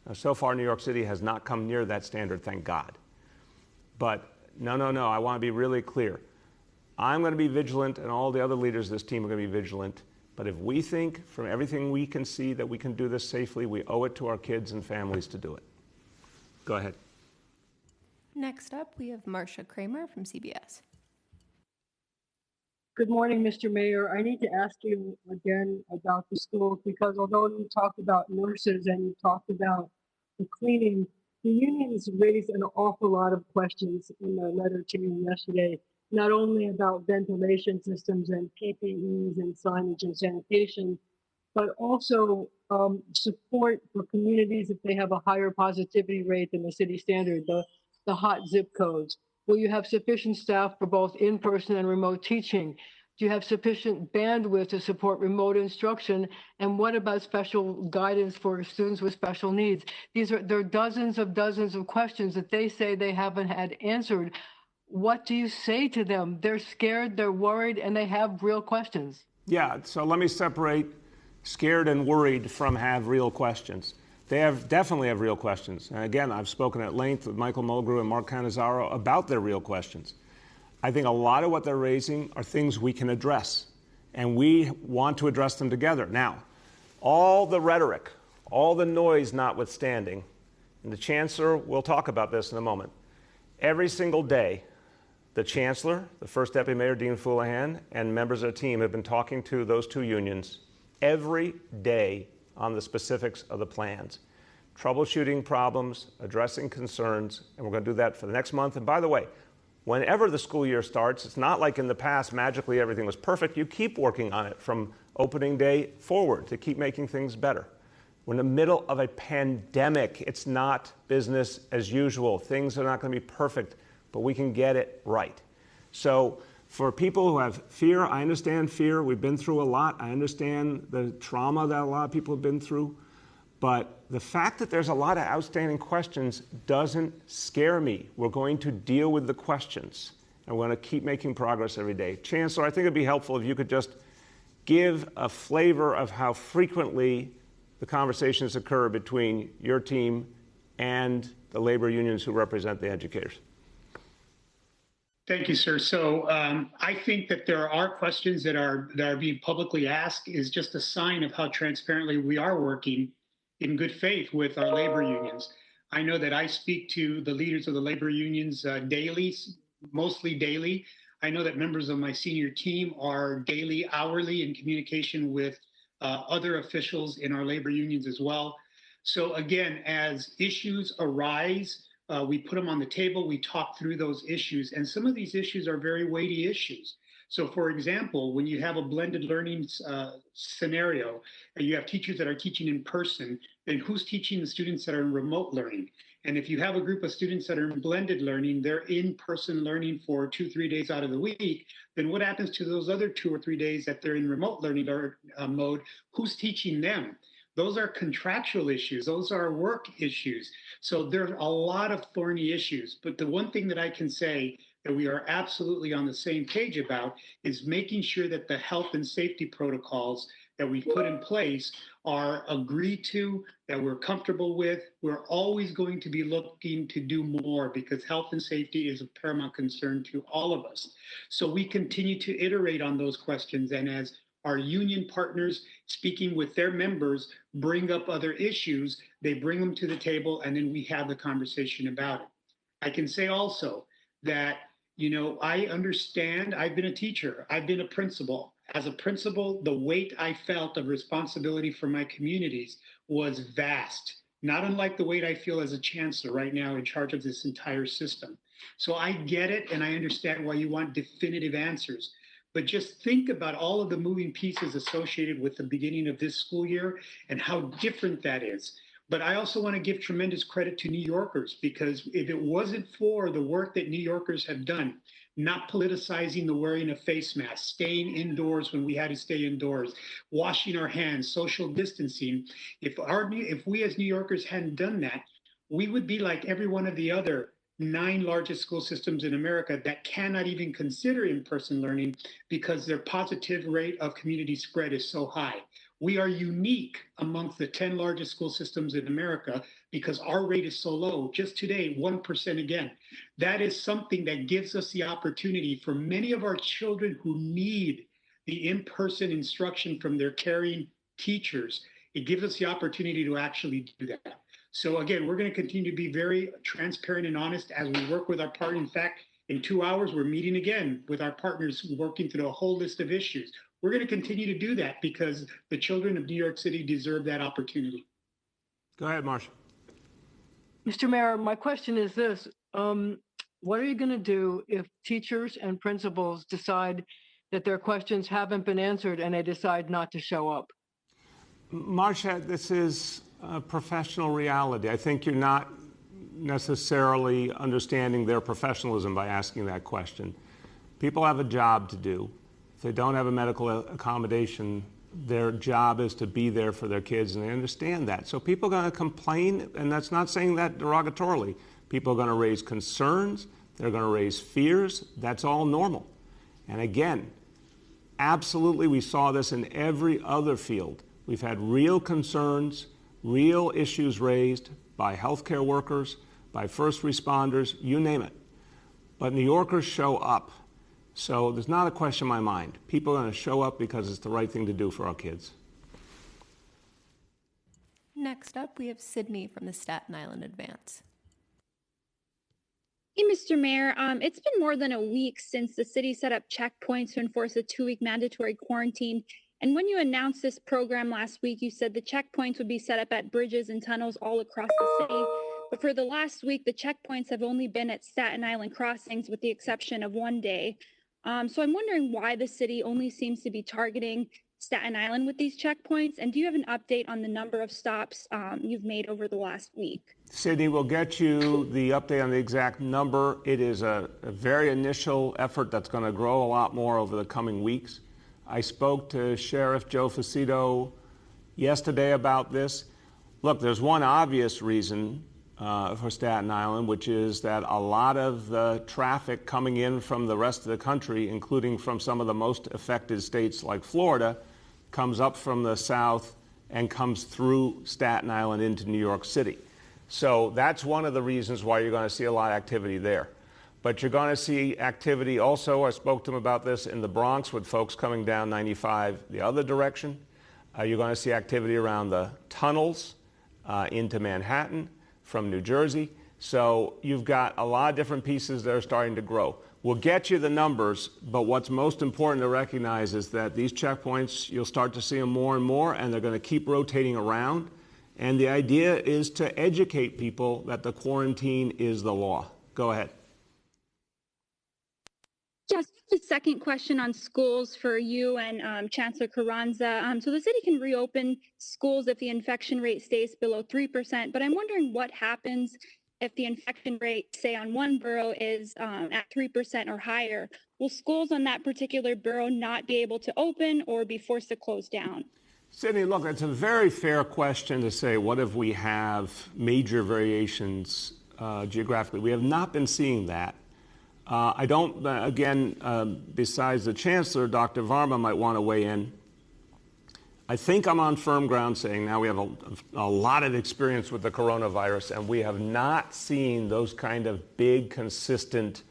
Speaker 1: Now, so far, New York City has not come near that standard, thank God. But no, I want to be really clear. I'm going to be vigilant, and all the other leaders of this team are going to be vigilant. But if we think, from everything we can see, that we can do this safely, we owe it to our kids and families to do it. Go ahead.
Speaker 4: Next up, we have Marcia Kramer from CBS.
Speaker 10: Good morning, Mr. Mayor. I need to ask you again about the schools because although you talked about nurses and you talked about the cleaning, the unions raised an awful lot of questions in their letter to you yesterday, not only about ventilation systems and PPEs and signage and sanitation, but also support for communities if they have a higher positivity rate than the city standard, the hot zip codes. Will you have sufficient staff for both in-person and remote teaching? Do you have sufficient bandwidth to support remote instruction? And what about special guidance for students with special needs? There are dozens of questions that they say they haven't had answered. What do you say to them? They're scared, they're worried, and they have real questions.
Speaker 1: Yeah, so let me separate scared and worried from have real questions. They definitely have real questions. And again, I've spoken at length with Michael Mulgrew and Mark Cannizzaro about their real questions. I think a lot of what they're raising are things we can address, and we want to address them together. Now, all the rhetoric, all the noise notwithstanding, and the Chancellor will talk about this in a moment, every single day, the Chancellor, the First Deputy Mayor Dean Foulahan, and members of the team have been talking to those two unions every day on the specifics of the plans, troubleshooting problems, addressing concerns, and we're going to do that for the next month. And by the way, whenever the school year starts, it's not like in the past magically everything was perfect. You keep working on it from opening day forward to keep making things better. We're in the middle of a pandemic. It's not business as usual. Things are not going to be perfect, but we can get it right. So for people who have fear, I understand fear. We've been through a lot. I understand the trauma that a lot of people have been through. But the fact that there's a lot of outstanding questions doesn't scare me. We're going to deal with the questions, and we're going to keep making progress every day. Chancellor, I think it'd be helpful if you could just give a flavor of how frequently the conversations occur between your team and the labor unions who represent the educators.
Speaker 8: Thank you, sir. So I think that there are questions that are being publicly asked is just a sign of how transparently we are working in good faith with our labor unions. I know that I speak to the leaders of the labor unions daily, mostly daily. I know that members of my senior team are daily, hourly in communication with other officials in our labor unions as well. So again, as issues arise, we put them on the table, we talk through those issues, and some of these issues are very weighty issues. So for example, when you have a blended learning scenario, and you have teachers that are teaching in person, then who's teaching the students that are in remote learning? And if you have a group of students that are in blended learning, they're in-person learning for 2-3 days out of the week, then what happens to those other 2 or 3 days that they're in remote learning mode? Who's teaching them? Those are contractual issues. Those are work issues. So there's a lot of thorny issues. But the one thing that I can say that we are absolutely on the same page about is making sure that the health and safety protocols that we've put in place are agreed to, that we're comfortable with. We're always going to be looking to do more because health and safety is of paramount concern to all of us. So we continue to iterate on those questions. And as our union partners speaking with their members bring up other issues, they bring them to the table and then we have the conversation about it. I can say also that, I understand, I've been a teacher, I've been a principal. As a principal, the weight I felt of responsibility for my communities was vast, not unlike the weight I feel as a chancellor right now in charge of this entire system. So I get it, and I understand why you want definitive answers. But just think about all of the moving pieces associated with the beginning of this school year and how different that is. But I also want to give tremendous credit to New Yorkers, because if it wasn't for the work that New Yorkers have done, not politicizing the wearing of face masks, staying indoors when we had to stay indoors, washing our hands, social distancing, if we as New Yorkers hadn't done that, we would be like every one of the other 9 largest school systems in America that cannot even consider in-person learning because their positive rate of community spread is so high. We are unique amongst the 10 largest school systems in America because our rate is so low. Just today, 1% again. That is something that gives us the opportunity for many of our children who need the in-person instruction from their caring teachers. It gives us the opportunity to actually do that. So again, we're going to continue to be very transparent and honest as we work with our partner. In fact, in 2 hours, we're meeting again with our partners, working through a whole list of issues. We're going to continue to do that because the children of New York City deserve that opportunity.
Speaker 1: Go ahead, Marcia.
Speaker 10: Mr. Mayor, my question is this. What are you going to do if teachers and principals decide that their questions haven't been answered and they decide not to show up?
Speaker 1: Marcia, this is a professional reality. I think you're not necessarily understanding their professionalism by asking that question. People have a job to do. If they don't have a medical accommodation, their job is to be there for their kids, and they understand that. So people are going to complain, and that's not saying that derogatorily. People are going to raise concerns. They're going to raise fears. That's all normal. And again, absolutely, we saw this in every other field. We've had real concerns, real issues raised by healthcare workers, by first responders, you name it. But New Yorkers show up. So there's not a question in my mind. People are going to show up because it's the right thing to do for our kids.
Speaker 4: Next up, we have Sydney from the Staten Island Advance.
Speaker 11: Hey, Mr. Mayor. It's been more than a week since the city set up checkpoints to enforce a 2-week mandatory quarantine. And when you announced this program last week, you said the checkpoints would be set up at bridges and tunnels all across the city. But for the last week, the checkpoints have only been at Staten Island crossings with the exception of one day. So I'm wondering why the city only seems to be targeting Staten Island with these checkpoints. And do you have an update on the number of stops you've made over the last week?
Speaker 1: Sydney, we'll get you the update on the exact number. It is a very initial effort that's going to grow a lot more over the coming weeks. I spoke to Sheriff Joe Facito yesterday about this. Look, there's one obvious reason for Staten Island, which is that a lot of the traffic coming in from the rest of the country, including from some of the most affected states like Florida, comes up from the south and comes through Staten Island into New York City. So that's one of the reasons why you're going to see a lot of activity there. But you're going to see activity also, I spoke to him about this, in the Bronx with folks coming down 95 the other direction. You're going to see activity around the tunnels into Manhattan from New Jersey. So you've got a lot of different pieces that are starting to grow. We'll get you the numbers, but what's most important to recognize is that these checkpoints, you'll start to see them more and more, and they're going to keep rotating around. And the idea is to educate people that the quarantine is the law. Go ahead.
Speaker 11: Yes, the second question on schools for you and Chancellor Carranza. So the city can reopen schools if the infection rate stays below 3%, but I'm wondering what happens if the infection rate, say on one borough is at 3% or higher, will schools on that particular borough not be able to open or be forced to close down?
Speaker 1: Sydney, look, it's a very fair question to say, what if we have major variations geographically? We have not been seeing that. I don't, besides the Chancellor, Dr. Varma might want to weigh in. I think I'm on firm ground saying now we have a lot of experience with the coronavirus, and we have not seen those kind of big, consistent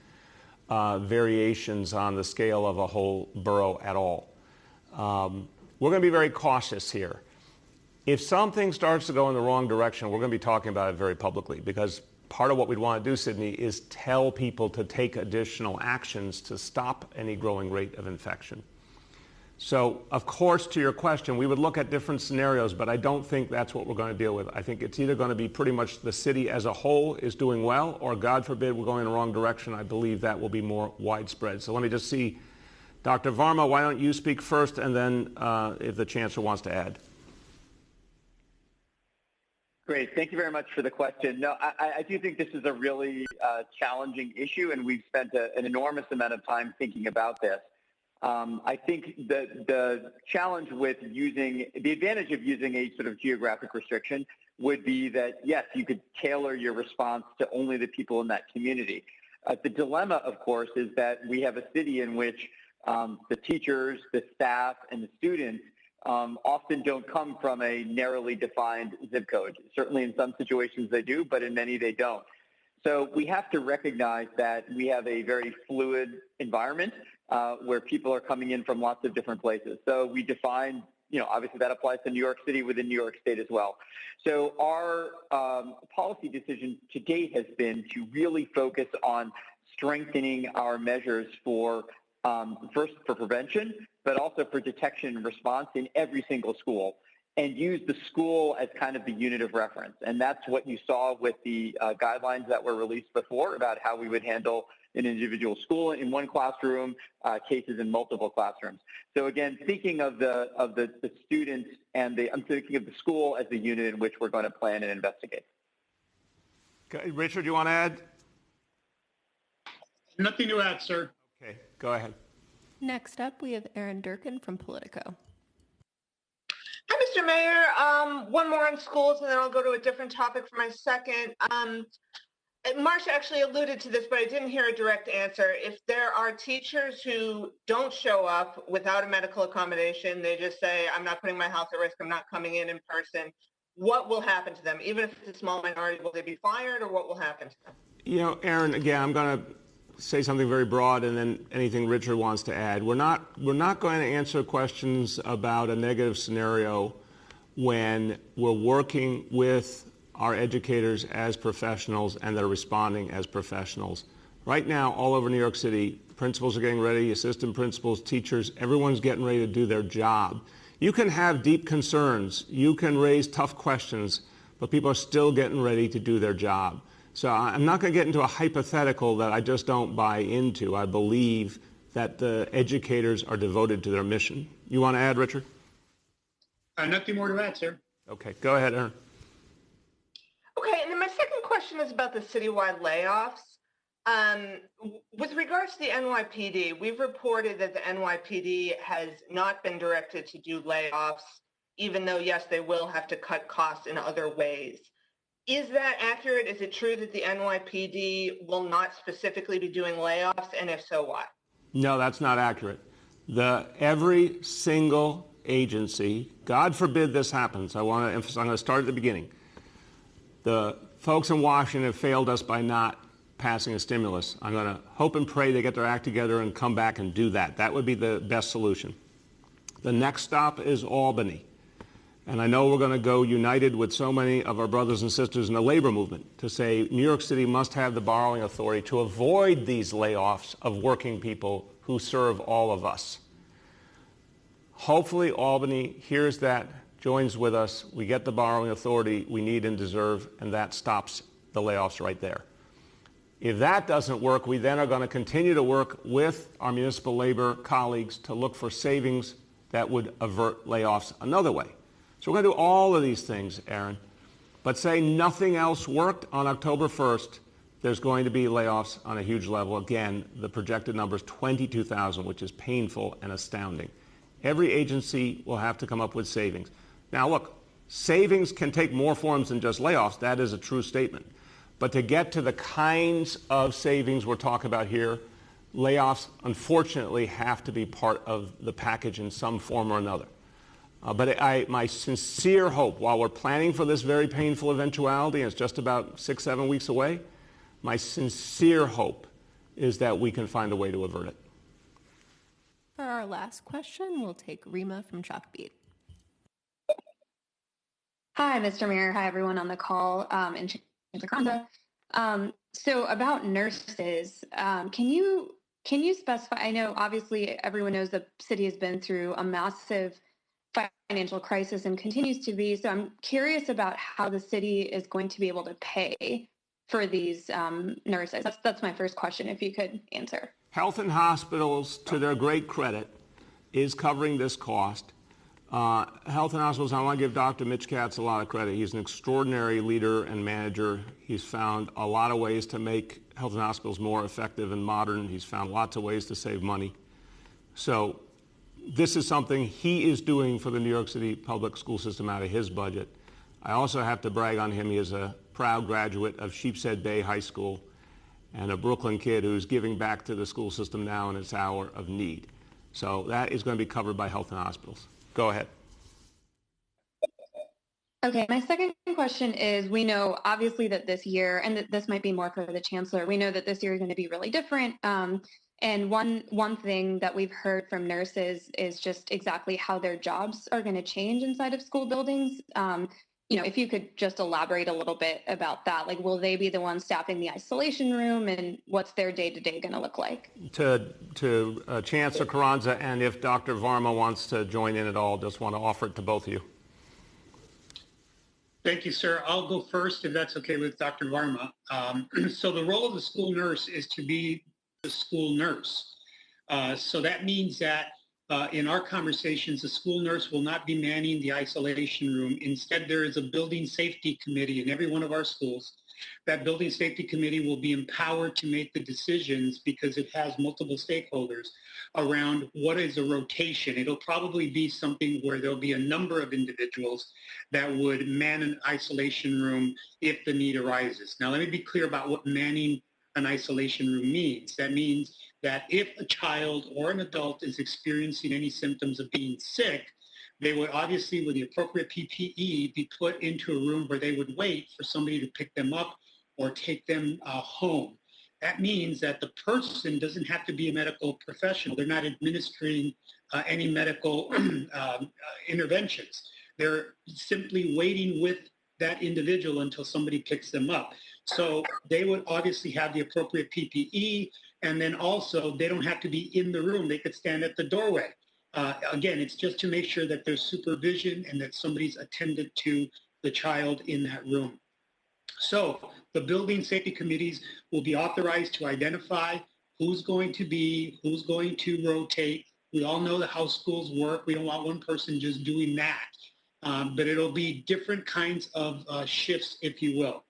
Speaker 1: variations on the scale of a whole borough at all. We're going to be very cautious here. If something starts to go in the wrong direction, we're going to be talking about it very publicly, because part of what we'd want to do, Sydney, is tell people to take additional actions to stop any growing rate of infection. So, of course, to your question, we would look at different scenarios, but I don't think that's what we're going to deal with. I think it's either going to be pretty much the city as a whole is doing well, or God forbid we're going in the wrong direction. I believe that will be more widespread. So let me just see, Dr. Varma, why don't you speak first, and then if the Chancellor wants to add.
Speaker 12: Great. Thank you very much for the question. No, I do think this is a really challenging issue, and we've spent an enormous amount of time thinking about this. I think the challenge with the advantage of using a sort of geographic restriction would be that, yes, you could tailor your response to only the people in that community. The dilemma, of course, is that we have a city in which the teachers, the staff, and the students often don't come from a narrowly defined zip code. Certainly in some situations they do, but in many they don't. So we have to recognize that we have a very fluid environment where people are coming in from lots of different places. So we define, obviously that applies to New York City within New York State as well. So our policy decision to date has been to really focus on strengthening our measures for first for prevention, but also for detection and response in every single school, and use the school as kind of the unit of reference. And that's what you saw with the guidelines that were released before about how we would handle an individual school in one classroom, cases in multiple classrooms. So again, thinking of the students and I'm thinking of the school as the unit in which we're going to plan and investigate.
Speaker 1: Okay. Richard, do you want to add?
Speaker 8: Nothing to add, sir.
Speaker 1: Okay, go ahead.
Speaker 4: Next up, we have Aaron Durkin from Politico.
Speaker 13: Hi, Mr. Mayor. One more on schools, and then I'll go to a different topic for my second. Marcia actually alluded to this, but I didn't hear a direct answer. If there are teachers who don't show up without a medical accommodation, they just say, I'm not putting my health at risk, I'm not coming in person, what will happen to them? Even if it's a small minority, will they be fired, or what will happen to them?
Speaker 1: Aaron, again, I'm going to say something very broad, and then anything Richard wants to add. We're not going to answer questions about a negative scenario when we're working with our educators as professionals and they're responding as professionals. Right now, all over New York City, principals are getting ready, assistant principals, teachers, everyone's getting ready to do their job. You can have deep concerns, you can raise tough questions, but people are still getting ready to do their job. So I'm not going to get into a hypothetical that I just don't buy into. I believe that the educators are devoted to their mission. You want to add, Richard?
Speaker 8: Nothing more to add, sir.
Speaker 1: Okay, go ahead, Aaron.
Speaker 13: Okay, and then my second question is about the citywide layoffs. With regards to the NYPD, we've reported that the NYPD has not been directed to do layoffs, even though, yes, they will have to cut costs in other ways. Is that accurate? Is it true that the NYPD will not specifically be doing layoffs, and if so, why?
Speaker 1: No, that's not accurate. Every single agency, God forbid this happens, I'm going to start at the beginning. The folks in Washington have failed us by not passing a stimulus. I'm going to hope and pray they get their act together and come back and do that. That would be the best solution. The next stop is Albany. And I know we're going to go united with so many of our brothers and sisters in the labor movement to say New York City must have the borrowing authority to avoid these layoffs of working people who serve all of us. Hopefully Albany hears that, joins with us, we get the borrowing authority we need and deserve, and that stops the layoffs right there. If that doesn't work, we then are going to continue to work with our municipal labor colleagues to look for savings that would avert layoffs another way. So we're going to do all of these things, Aaron. But say nothing else worked on October 1st, there's going to be layoffs on a huge level. Again, the projected number is 22,000, which is painful and astounding. Every agency will have to come up with savings. Now, look, savings can take more forms than just layoffs. That is a true statement. But to get to the kinds of savings we're talking about here, layoffs, unfortunately, have to be part of the package in some form or another. But my sincere hope, while we're planning for this very painful eventuality, and it's just about 6-7 weeks away, my sincere hope is that we can find a way to avert it.
Speaker 4: For our last question, we'll take Rima from Chalkbeat.
Speaker 14: Hi, Mr. Mayor. Hi, everyone on the call in Chancellor Kronza. So about nurses, can you specify? I know obviously everyone knows the city has been through a massive financial crisis and continues to be. So I'm curious about how the city is going to be able to pay for these nurses. That's my first question, if you could answer.
Speaker 1: Health and hospitals, to their great credit, is covering this cost. Health and hospitals, I want to give Dr. Mitch Katz a lot of credit. He's an extraordinary leader and manager. He's found a lot of ways to make health and hospitals more effective and modern. He's found lots of ways to save money. So this is something he is doing for the New York City public school system out of his budget. I also have to brag on him. He is a proud graduate of Sheepshead Bay High School and a Brooklyn kid who's giving back to the school system now in its hour of need. So that is going to be covered by health and hospitals. Go ahead.
Speaker 14: Okay, my second question is, we know obviously that this year, and this might be more for the chancellor, we know that this year is going to be really different. And one thing that we've heard from nurses is just exactly how their jobs are going to change inside of school buildings. If you could just elaborate a little bit about that, like, will they be the ones staffing the isolation room, and what's their day-to-day going to look like?
Speaker 1: To Chancellor Carranza, and if Dr. Varma wants to join in at all, just want to offer it to both of you.
Speaker 8: Thank you, sir. I'll go first, if that's okay with Dr. Varma. So the role of the school nurse is to be the school nurse. So that means that in our conversations, the school nurse will not be manning the isolation room. Instead, there is a building safety committee in every one of our schools. That building safety committee will be empowered to make the decisions, because it has multiple stakeholders, around what is a rotation. It'll probably be something where there'll be a number of individuals that would man an isolation room if the need arises. Now, let me be clear about what manning an isolation room means. That means that if a child or an adult is experiencing any symptoms of being sick, they would obviously, with the appropriate PPE, be put into a room where they would wait for somebody to pick them up or take them home. That means that the person doesn't have to be a medical professional. They're not administering any medical interventions. They're simply waiting with that individual until somebody picks them up. So they would obviously have the appropriate PPE, and then also they don't have to be in the room. They could stand at the doorway. Again, it's just to make sure that there's supervision and that somebody's attended to the child in that room. So the building safety committees will be authorized to identify who's going to rotate. We all know how schools work. We don't want one person just doing that. But it'll be different kinds of shifts, if you will.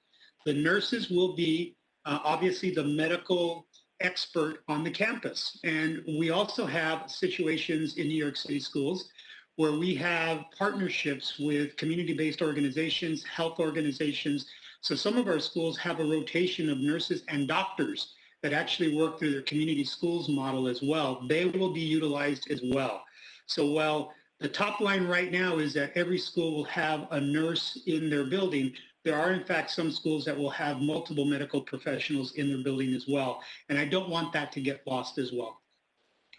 Speaker 8: The nurses will be obviously the medical expert on the campus. And we also have situations in New York City schools where we have partnerships with community-based organizations, health organizations. So some of our schools have a rotation of nurses and doctors that actually work through their community schools model as well. They will be utilized as well. So while the top line right now is that every school will have a nurse in their building, there are, in fact, some schools that will have multiple medical professionals in their building as well. And I don't want that to get lost as well.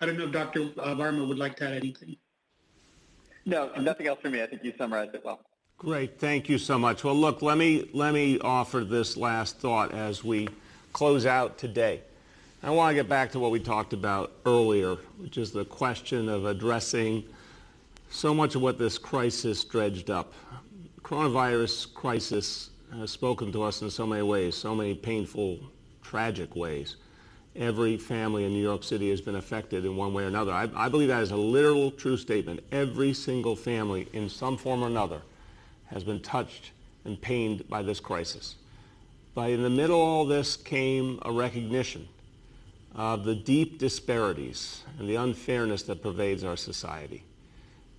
Speaker 8: I don't know if Dr. Varma would like to add anything.
Speaker 12: No, nothing else for me. I think you summarized it well.
Speaker 1: Great. Thank you so much. Well, look, let me offer this last thought as we close out today. I want to get back to what we talked about earlier, which is the question of addressing so much of what this crisis dredged up. Coronavirus crisis has spoken to us in so many ways, so many painful, tragic ways. Every family in New York City has been affected in one way or another. I believe that is a literal, true statement. Every single family in some form or another has been touched and pained by this crisis. But in the middle of all this came a recognition of the deep disparities and the unfairness that pervades our society.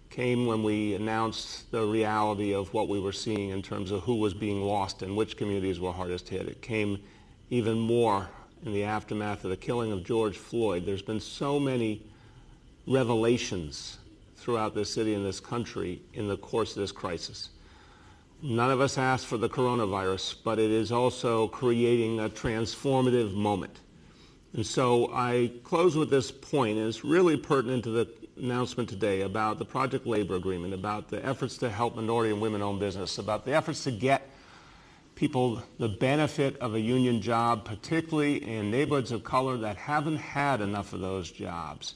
Speaker 1: Came when we announced the reality of what we were seeing in terms of who was being lost and which communities were hardest hit. It came even more in the aftermath of the killing of George Floyd. There's been so many revelations throughout this city and this country in the course of this crisis. None of us asked for the coronavirus, but it is also creating a transformative moment. And so I close with this point, and it's really pertinent to the announcement today about the Project Labor Agreement, about the efforts to help minority and women-owned business, about the efforts to get people the benefit of a union job, particularly in neighborhoods of color that haven't had enough of those jobs.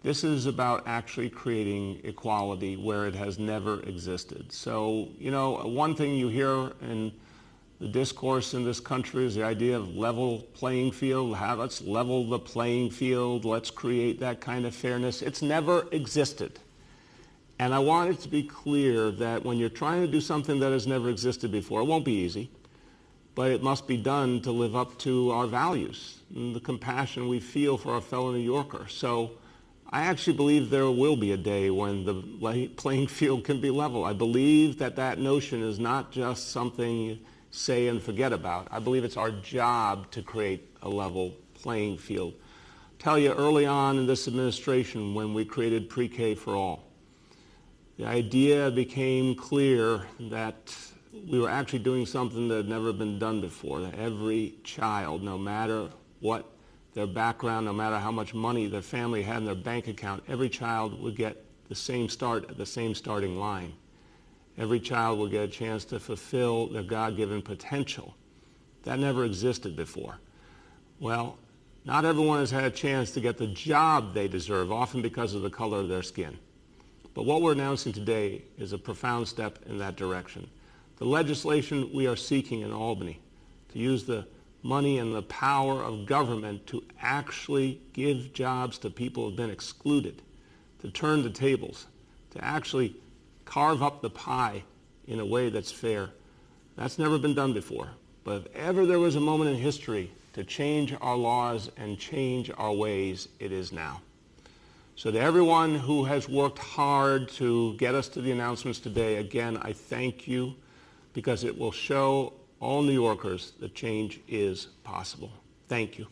Speaker 1: This is about actually creating equality where it has never existed. So, you know, one thing you hear in the discourse in this country is the idea of level playing field. Let's level the playing field. Let's create that kind of fairness. It's never existed. And I want it to be clear that when you're trying to do something that has never existed before, it won't be easy, but it must be done to live up to our values and the compassion we feel for our fellow New Yorker. So I actually believe there will be a day when the playing field can be level. I believe that that notion is not just something you say and forget about. I believe it's our job to create a level playing field. I'll tell you, early on in this administration, when we created pre-K for all, the idea became clear that we were actually doing something that had never been done before, that every child, no matter what their background, no matter how much money their family had in their bank account, every child would get the same start at the same starting line. Every child will get a chance to fulfill their God-given potential. That never existed before. Well, not everyone has had a chance to get the job they deserve, often because of the color of their skin. But what we're announcing today is a profound step in that direction. The legislation we are seeking in Albany to use the money and the power of government to actually give jobs to people who have been excluded, to turn the tables, to actually carve up the pie in a way that's fair. That's never been done before. But if ever there was a moment in history to change our laws and change our ways, it is now. So to everyone who has worked hard to get us to the announcements today, again, I thank you because it will show all New Yorkers that change is possible. Thank you.